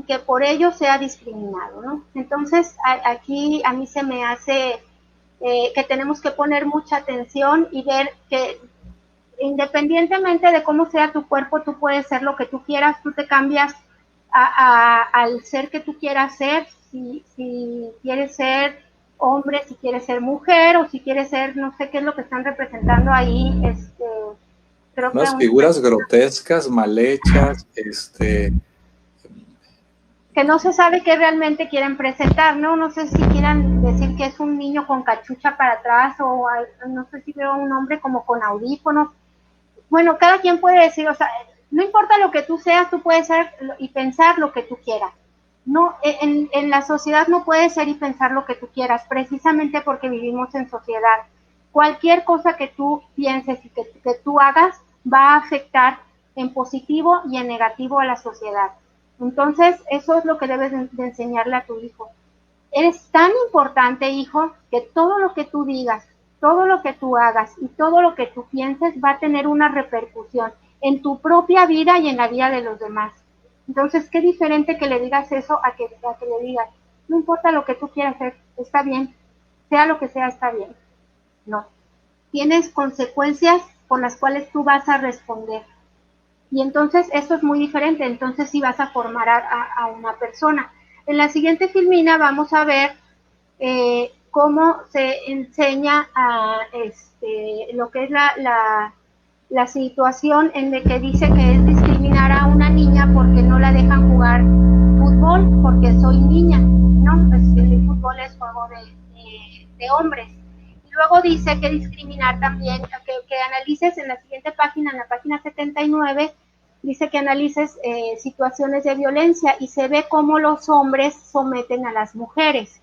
B: que por ello sea discriminado, ¿no? Entonces, aquí a mí se me hace que tenemos que poner mucha atención y ver que independientemente de cómo sea tu cuerpo, tú puedes ser lo que tú quieras, tú te cambias al ser que tú quieras ser, si quieres ser hombre, si quieres ser mujer, o si quieres ser, no sé qué es lo que están representando ahí, creo
A: unas
B: que
A: figuras grotescas, mal hechas,
B: que no se sabe qué realmente quieren presentar, ¿no? No sé si quieran decir que es un niño con cachucha para atrás, o no sé si veo a un hombre como con audífonos. Bueno, cada quien puede decir, o sea, no importa lo que tú seas, tú puedes ser y pensar lo que tú quieras. No, en la sociedad no puedes ser y pensar lo que tú quieras, precisamente porque vivimos en sociedad. Cualquier cosa que tú pienses y que tú hagas va a afectar en positivo y en negativo a la sociedad. Entonces, eso es lo que debes de enseñarle a tu hijo. Eres tan importante, hijo, que todo lo que tú digas, todo lo que tú hagas y todo lo que tú pienses va a tener una repercusión en tu propia vida y en la vida de los demás. Entonces, qué diferente que le digas eso a que le digas: no importa lo que tú quieras hacer, está bien, sea lo que sea, está bien. No, tienes consecuencias por las cuales tú vas a responder. Y entonces eso es muy diferente, entonces sí vas a formar a una persona. En la siguiente filmina vamos a ver cómo se enseña a lo que es la situación en la que dice que es discriminar a una niña porque no la dejan jugar fútbol porque soy niña, ¿no? Pues el fútbol es juego de hombres. Y luego dice que discriminar también, que analices en la siguiente página, en la página 79, dice que analices situaciones de violencia y se ve cómo los hombres someten a las mujeres.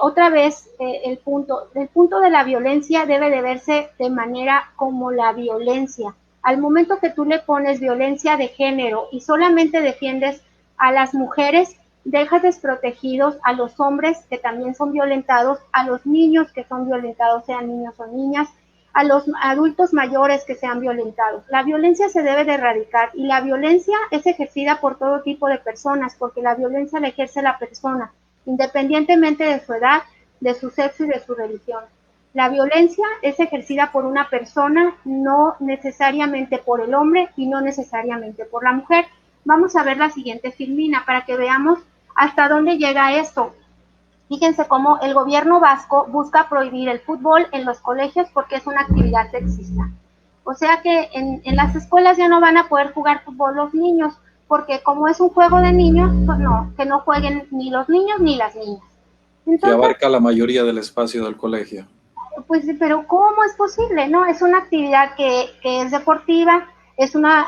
B: Otra vez, el punto de la violencia debe de verse de manera como la violencia. Al momento que tú le pones violencia de género y solamente defiendes a las mujeres, dejas desprotegidos a los hombres que también son violentados, a los niños que son violentados, sean niños o niñas, a los adultos mayores que sean violentados. La violencia se debe de erradicar y la violencia es ejercida por todo tipo de personas, porque la violencia la ejerce la persona, independientemente de su edad, de su sexo y de su religión. La violencia es ejercida por una persona, no necesariamente por el hombre y no necesariamente por la mujer. Vamos a ver la siguiente filmina para que veamos hasta dónde llega esto. Fíjense cómo el gobierno vasco busca prohibir el fútbol en los colegios porque es una actividad sexista. O sea que en las escuelas ya no van a poder jugar fútbol los niños, porque como es un juego de niños, pues no, que no jueguen ni los niños ni las niñas.
A: Entonces, que abarca la mayoría del espacio del colegio.
B: Pues, pero ¿cómo es posible? No, es una actividad que es deportiva, es una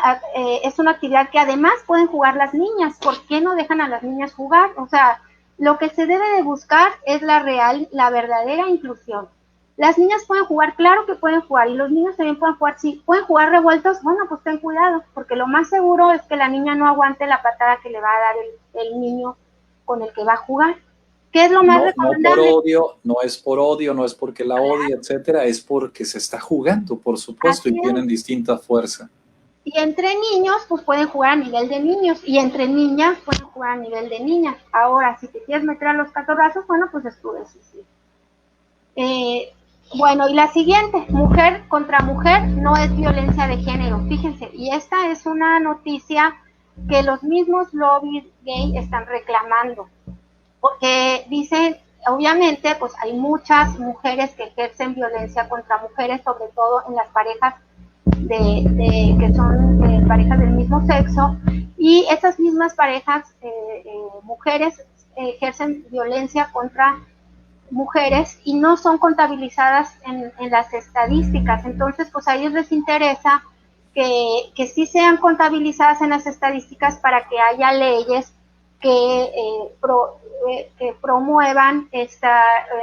B: actividad que además pueden jugar las niñas. ¿Por qué no dejan a las niñas jugar? O sea, lo que se debe de buscar es la verdadera inclusión. Las niñas pueden jugar, claro que pueden jugar, y los niños también pueden jugar. Si pueden jugar revueltos, bueno, pues ten cuidado, porque lo más seguro es que la niña no aguante la patada que le va a dar el niño con el que va a jugar. ¿Qué es lo más recomendable?
A: No es por odio, no es porque la odie, etcétera, es porque se está jugando, por supuesto, y tienen distinta fuerza.
B: Y entre niños, pues pueden jugar a nivel de niños, y entre niñas pueden jugar a nivel de niñas. Ahora, si te quieres meter a los catorrazos, bueno, pues es tu decisión. Bueno, y la siguiente, mujer contra mujer no es violencia de género, fíjense, y esta es una noticia que los mismos lobbies gay están reclamando, porque dicen, obviamente, pues hay muchas mujeres que ejercen violencia contra mujeres, sobre todo en las parejas que son parejas del mismo sexo, y esas mismas parejas, mujeres, ejercen violencia contra mujeres y no son contabilizadas en las estadísticas. Entonces, pues a ellos les interesa que sí sean contabilizadas en las estadísticas para que haya leyes que promuevan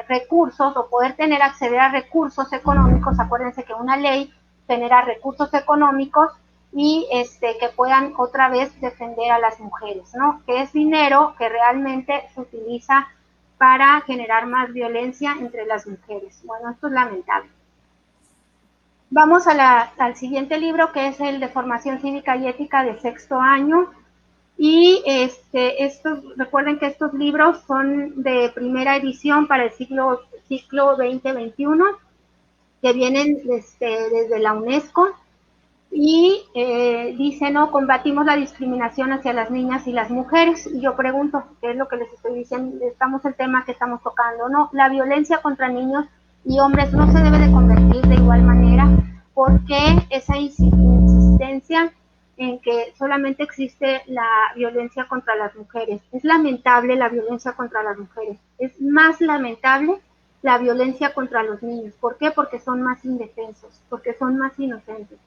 B: recursos o poder acceder a recursos económicos. Acuérdense que una ley genera recursos económicos y que puedan otra vez defender a las mujeres, ¿no? Que es dinero que realmente se utiliza para generar más violencia entre las mujeres. Bueno, esto es lamentable. Vamos al siguiente libro, que es el de Formación Cívica y Ética de sexto año. Y recuerden que estos libros son de primera edición para el ciclo 2021, que vienen desde la UNESCO. Y dice, no, combatimos la discriminación hacia las niñas y las mujeres. Y yo pregunto, ¿qué es lo que les estoy diciendo? Estamos el tema que estamos tocando, ¿no? La violencia contra niños y hombres no se debe de convertir de igual manera, porque esa insistencia en que solamente existe la violencia contra las mujeres. Es lamentable la violencia contra las mujeres. Es más lamentable la violencia contra los niños. ¿Por qué? Porque son más indefensos, porque son más inocentes.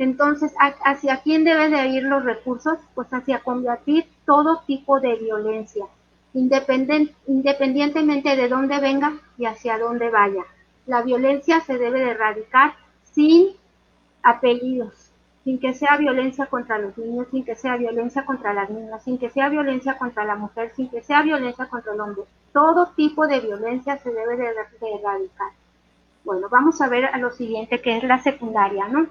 B: Entonces, ¿hacia quién deben de ir los recursos? Pues hacia combatir todo tipo de violencia, independientemente de dónde venga y hacia dónde vaya. La violencia se debe de erradicar sin apellidos, sin que sea violencia contra los niños, sin que sea violencia contra las niñas, sin que sea violencia contra la mujer, sin que sea violencia contra el hombre. Todo tipo de violencia se debe de erradicar. Bueno, vamos a ver a lo siguiente, que es la secundaria, ¿no?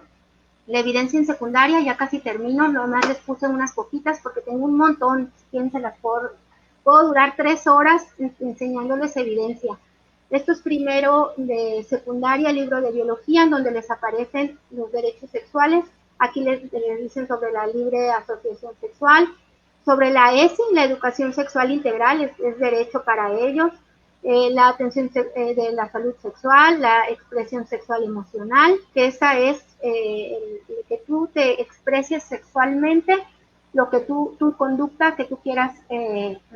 B: La evidencia en secundaria, ya casi termino, nomás les puse unas poquitas porque tengo un montón, piénsenlas, puedo durar 3 horas enseñándoles evidencia. Esto es primero de secundaria, libro de biología, en donde les aparecen los derechos sexuales. Aquí les dicen sobre la libre asociación sexual, sobre la ESI, la educación sexual integral, es derecho para ellos. La atención de la salud sexual, la expresión sexual emocional, que esa es que tú te expreses sexualmente, lo que tu conducta que tú quieras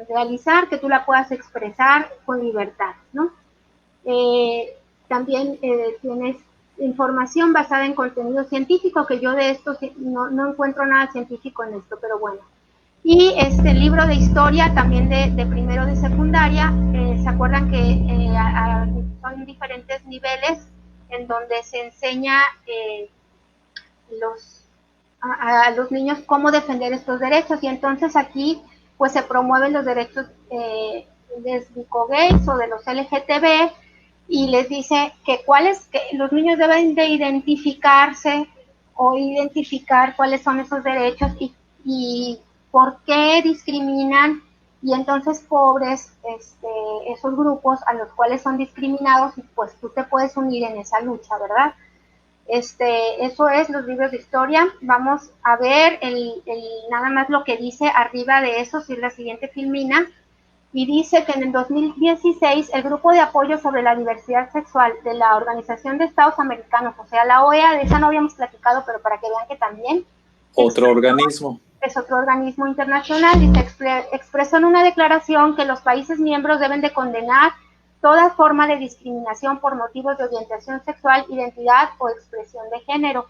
B: realizar, que tú la puedas expresar con libertad, ¿no? También tienes información basada en contenido científico, que yo de esto no encuentro nada científico en esto, pero bueno. Y este libro de historia también de primero de secundaria, ¿se acuerdan que son diferentes niveles en donde se enseña a los niños cómo defender estos derechos? Y entonces aquí pues se promueven los derechos lesbico-gays o de los LGTB, y les dice que los niños deben de identificarse o identificar cuáles son esos derechos y por qué discriminan, y entonces pobres esos grupos a los cuales son discriminados, y pues tú te puedes unir en esa lucha, ¿verdad? Eso es los libros de historia. Vamos a ver nada más lo que dice arriba de eso, si es la siguiente filmina, y dice que en el 2016 el Grupo de Apoyo sobre la Diversidad Sexual de la Organización de Estados Americanos, o sea, la OEA, de esa no habíamos platicado, pero para que vean que también es otro organismo internacional, y se expresó en una declaración que los países miembros deben de condenar toda forma de discriminación por motivos de orientación sexual, identidad o expresión de género.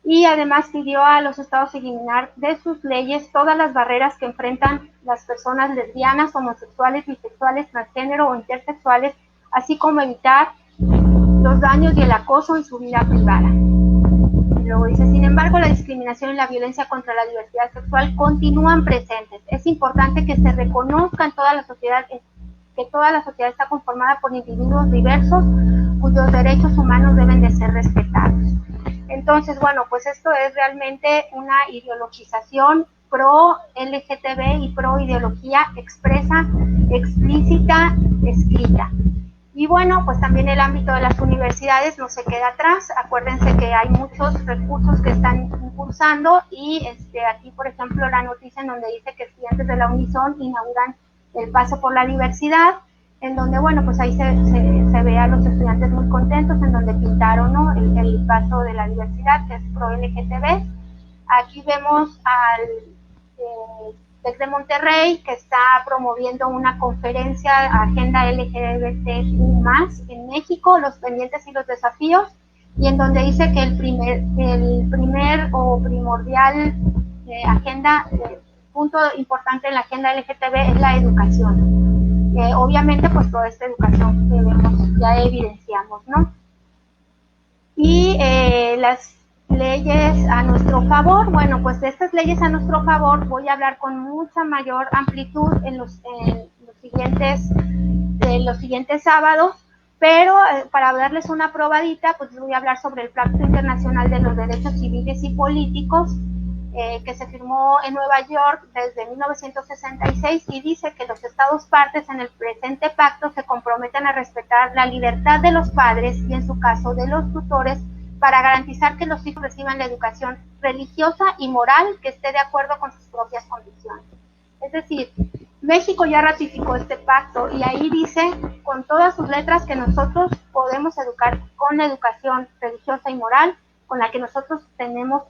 B: Y además pidió a los estados eliminar de sus leyes todas las barreras que enfrentan las personas lesbianas, homosexuales, bisexuales, transgénero o intersexuales, así como evitar los daños y el acoso en su vida privada. luego dice, sin embargo, la discriminación y la violencia contra la diversidad sexual continúan presentes. Es importante que se reconozca en toda la sociedad que toda la sociedad está conformada por individuos diversos cuyos derechos humanos deben de ser respetados. Entonces, bueno, pues esto es realmente una ideologización pro LGTB y pro ideología expresa, explícita, escrita. Y bueno, pues también el ámbito de las universidades no se queda atrás. Acuérdense que hay muchos recursos que están impulsando y aquí, por ejemplo, la noticia en donde dice que estudiantes de la Unison inauguran el paso por la diversidad, en donde, bueno, pues ahí se ve a los estudiantes muy contentos, en donde pintaron, ¿no?, el paso de la diversidad, que es pro LGTB. Aquí vemos al TEC de Monterrey, que está promoviendo una conferencia Agenda LGBTQ+, en México, los pendientes y los desafíos, y en donde dice que el primer o primordial agenda, punto importante en la agenda LGTB es la educación. Obviamente, pues toda esta educación que vemos, ya evidenciamos, ¿no? Y las leyes a nuestro favor, bueno, pues de estas leyes a nuestro favor voy a hablar con mucha mayor amplitud en los siguientes sábados, pero para darles una probadita, pues voy a hablar sobre el Pacto Internacional de los Derechos Civiles y Políticos, que se firmó en Nueva York desde 1966 y dice que los Estados partes en el presente pacto se comprometen a respetar la libertad de los padres y, en su caso, de los tutores, para garantizar que los hijos reciban la educación religiosa y moral que esté de acuerdo con sus propias condiciones. Es decir, México ya ratificó este pacto y ahí dice con todas sus letras que nosotros podemos educar con la educación religiosa y moral con la que nosotros tenemos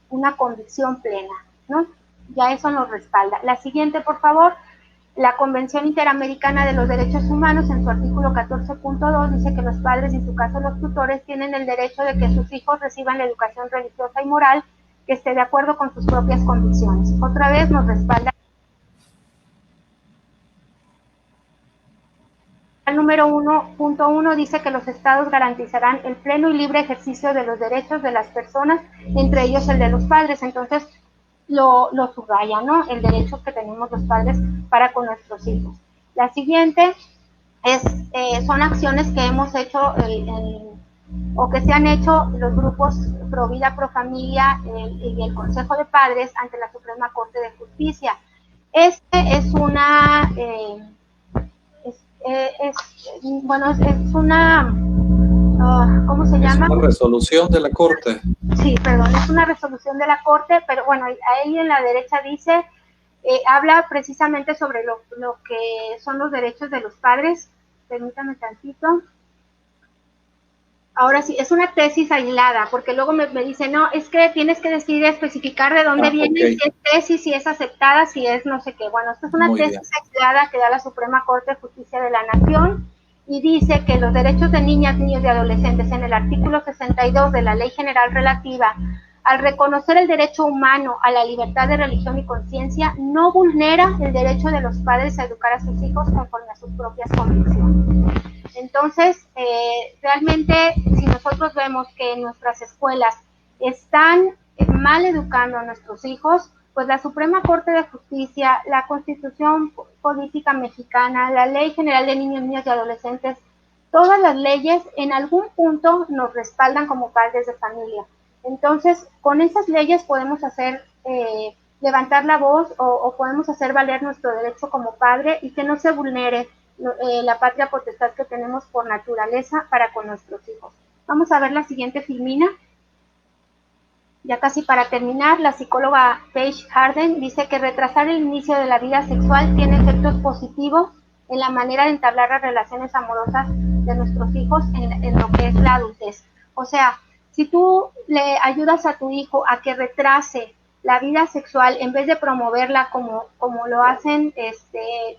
B: una convicción plena, ¿no? Ya eso nos respalda. La siguiente, por favor. La Convención Interamericana de los Derechos Humanos, en su artículo 14.2, dice que los padres, y en su caso los tutores, tienen el derecho de que sus hijos reciban la educación religiosa y moral que esté de acuerdo con sus propias convicciones. Otra vez nos respalda. El número 1.1 dice que los estados garantizarán el pleno y libre ejercicio de los derechos de las personas, entre ellos el de los padres. Entonces, lo subraya, ¿no?, el derecho que tenemos los padres para con nuestros hijos. La siguiente son acciones que hemos hecho o que se han hecho los grupos Pro Vida, Pro Familia y el Consejo de Padres ante la Suprema Corte de Justicia. Es una ¿cómo se llama?
A: Es una resolución de la Corte.
B: Sí, perdón, es una resolución de la Corte, pero bueno, ahí en la derecha dice, habla precisamente sobre lo que son los derechos de los padres. Permítame tantito. Ahora sí, es una tesis aislada, porque luego me dice, no, es que tienes que decidir especificar de dónde viene, okay, si es tesis, si es aceptada, si es no sé qué. Bueno, esto es una tesis aislada que da la Suprema Corte de Justicia de la Nación, y dice que los derechos de niñas, niños y adolescentes en el artículo 62 de la Ley General relativa al reconocer el derecho humano a la libertad de religión y conciencia, no vulnera el derecho de los padres a educar a sus hijos conforme a sus propias convicciones. Entonces, realmente, si nosotros vemos que en nuestras escuelas están mal educando a nuestros hijos, pues la Suprema Corte de Justicia, la Constitución Política Mexicana, la Ley General de Niños, Niñas y Adolescentes, todas las leyes en algún punto nos respaldan como padres de familia. Entonces, con esas leyes podemos hacer, levantar la voz o podemos hacer valer nuestro derecho como padre y que no se vulnere la patria potestad que tenemos por naturaleza para con nuestros hijos. Vamos a ver la siguiente filmina. Ya casi para terminar, la psicóloga Paige Harden dice que retrasar el inicio de la vida sexual tiene efectos positivos en la manera de entablar las relaciones amorosas de nuestros hijos en lo que es la adultez. O sea, si tú le ayudas a tu hijo a que retrase la vida sexual en vez de promoverla como lo hacen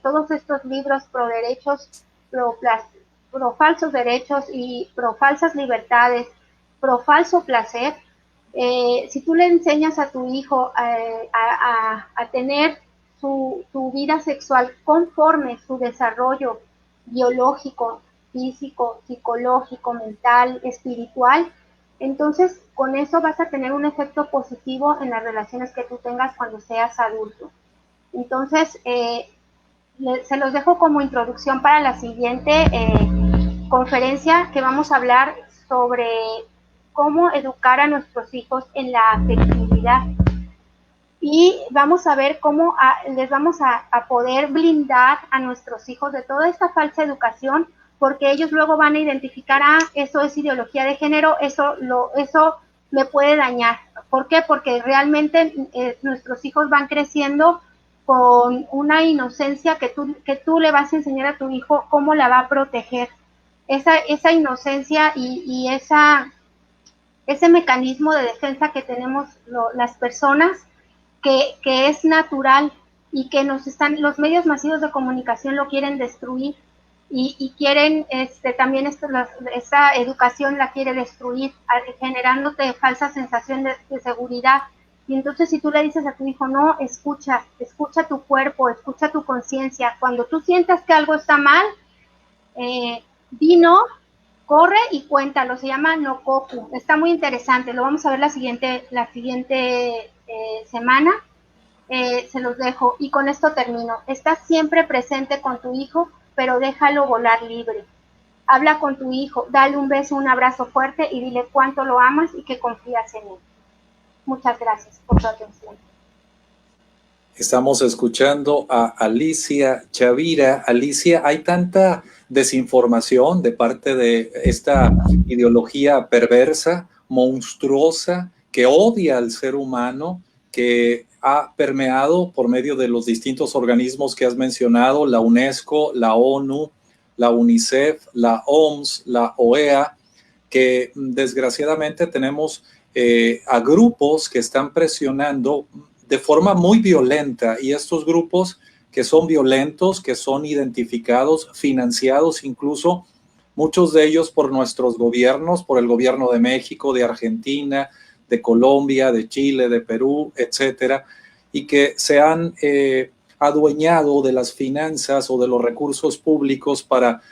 B: todos estos libros pro derechos, pro falsos derechos y pro falsas libertades, pro falso placer, si tú le enseñas a tu hijo a tener su vida sexual conforme su desarrollo biológico, físico, psicológico, mental, espiritual, Entonces, con eso vas a tener un efecto positivo en las relaciones que tú tengas cuando seas adulto. Entonces, se los dejo como introducción para la siguiente conferencia, que vamos a hablar sobre cómo educar a nuestros hijos en la afectividad. Y vamos a ver cómo les vamos a poder blindar a nuestros hijos de toda esta falsa educación, porque ellos luego van a identificar, eso es ideología de género, eso me puede dañar. ¿Por qué? Porque realmente nuestros hijos van creciendo con una inocencia que tú le vas a enseñar a tu hijo cómo la va a proteger. Esa inocencia y ese mecanismo de defensa que tenemos las personas, que es natural y que los medios masivos de comunicación lo quieren destruir y quieren también esa educación la quiere destruir, generándote falsa sensación de seguridad. Y entonces si tú le dices a tu hijo, no, escucha tu cuerpo, escucha tu conciencia, cuando tú sientas que algo está mal, di no, corre y cuéntalo, se llama Nokoku, está muy interesante, lo vamos a ver la siguiente semana, se los dejo, y con esto termino. Estás siempre presente con tu hijo, pero déjalo volar libre. Habla con tu hijo, dale un beso, un abrazo fuerte y dile cuánto lo amas y que confías en él. Muchas gracias por tu atención.
A: Estamos escuchando a Alicia Chavira. Alicia, hay tanta desinformación de parte de esta ideología perversa, monstruosa, que odia al ser humano, que ha permeado por medio de los distintos organismos que has mencionado, la UNESCO, la ONU, la UNICEF, la OMS, la OEA, que desgraciadamente tenemos a grupos que están presionando de forma muy violenta, y estos grupos que son violentos, que son identificados, financiados incluso, muchos de ellos por nuestros gobiernos, por el gobierno de México, de Argentina, de Colombia, de Chile, de Perú, etcétera, y que se han adueñado de las finanzas o de los recursos públicos para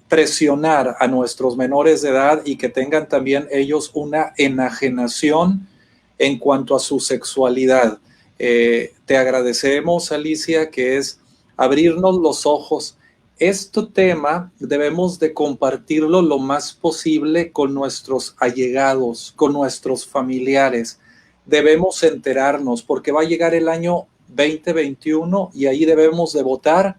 A: presionar a nuestros menores de edad y que tengan también ellos una enajenación en cuanto a su sexualidad. Te agradecemos, Alicia, que es abrirnos los ojos. Este tema debemos de compartirlo lo más posible con nuestros allegados, con nuestros familiares. Debemos enterarnos porque va a llegar el año 2021 y ahí debemos de votar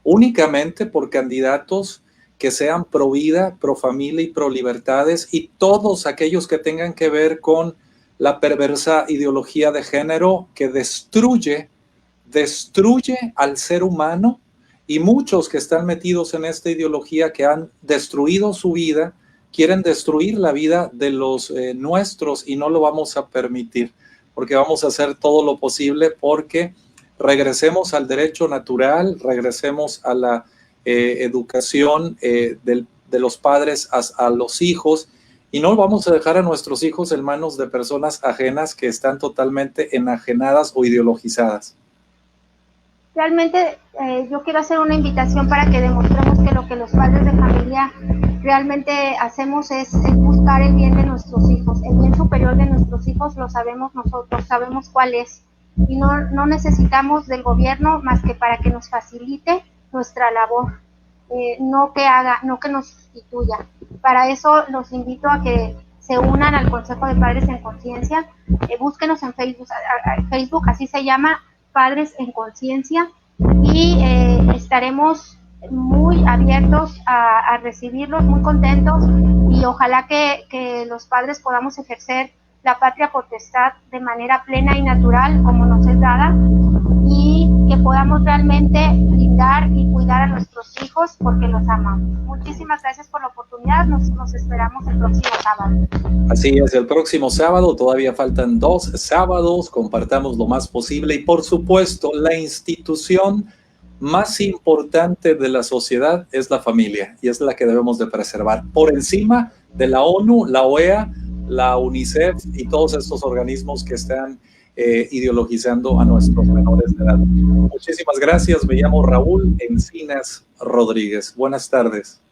A: únicamente por candidatos que sean pro vida, pro familia y pro libertades, y todos aquellos que tengan que ver con la perversa ideología de género que destruye al ser humano, y muchos que están metidos en esta ideología que han destruido su vida, quieren destruir la vida de los nuestros, y no lo vamos a permitir, porque vamos a hacer todo lo posible porque regresemos al derecho natural, regresemos a la educación de los padres a los hijos, y no vamos a dejar a nuestros hijos en manos de personas ajenas que están totalmente enajenadas o ideologizadas.
B: Realmente yo quiero hacer una invitación para que demostremos que lo que los padres de familia realmente hacemos es buscar el bien de nuestros hijos, el bien superior de nuestros hijos lo sabemos nosotros, sabemos cuál es, y no necesitamos del gobierno más que para que nos facilite nuestra labor, no que nos sustituya. Para eso los invito a que se unan al Consejo de Padres en Conciencia, búsquenos en Facebook, así se llama, Padres en Conciencia, y estaremos muy abiertos a recibirlos, muy contentos, y ojalá que los padres podamos ejercer la patria potestad de manera plena y natural como nos es dada, y que podamos realmente brindar y cuidar a nuestros hijos porque los amamos. Muchísimas gracias por la oportunidad, nos esperamos el próximo sábado.
A: Así es, el próximo sábado, todavía faltan 2 sábados, compartamos lo más posible, y por supuesto la institución más importante de la sociedad es la familia, y es la que debemos de preservar por encima de la ONU, la OEA, la UNICEF y todos estos organismos que están ideologizando a nuestros menores de edad. Muchísimas gracias, me llamo Raúl Encinas Rodríguez. Buenas tardes.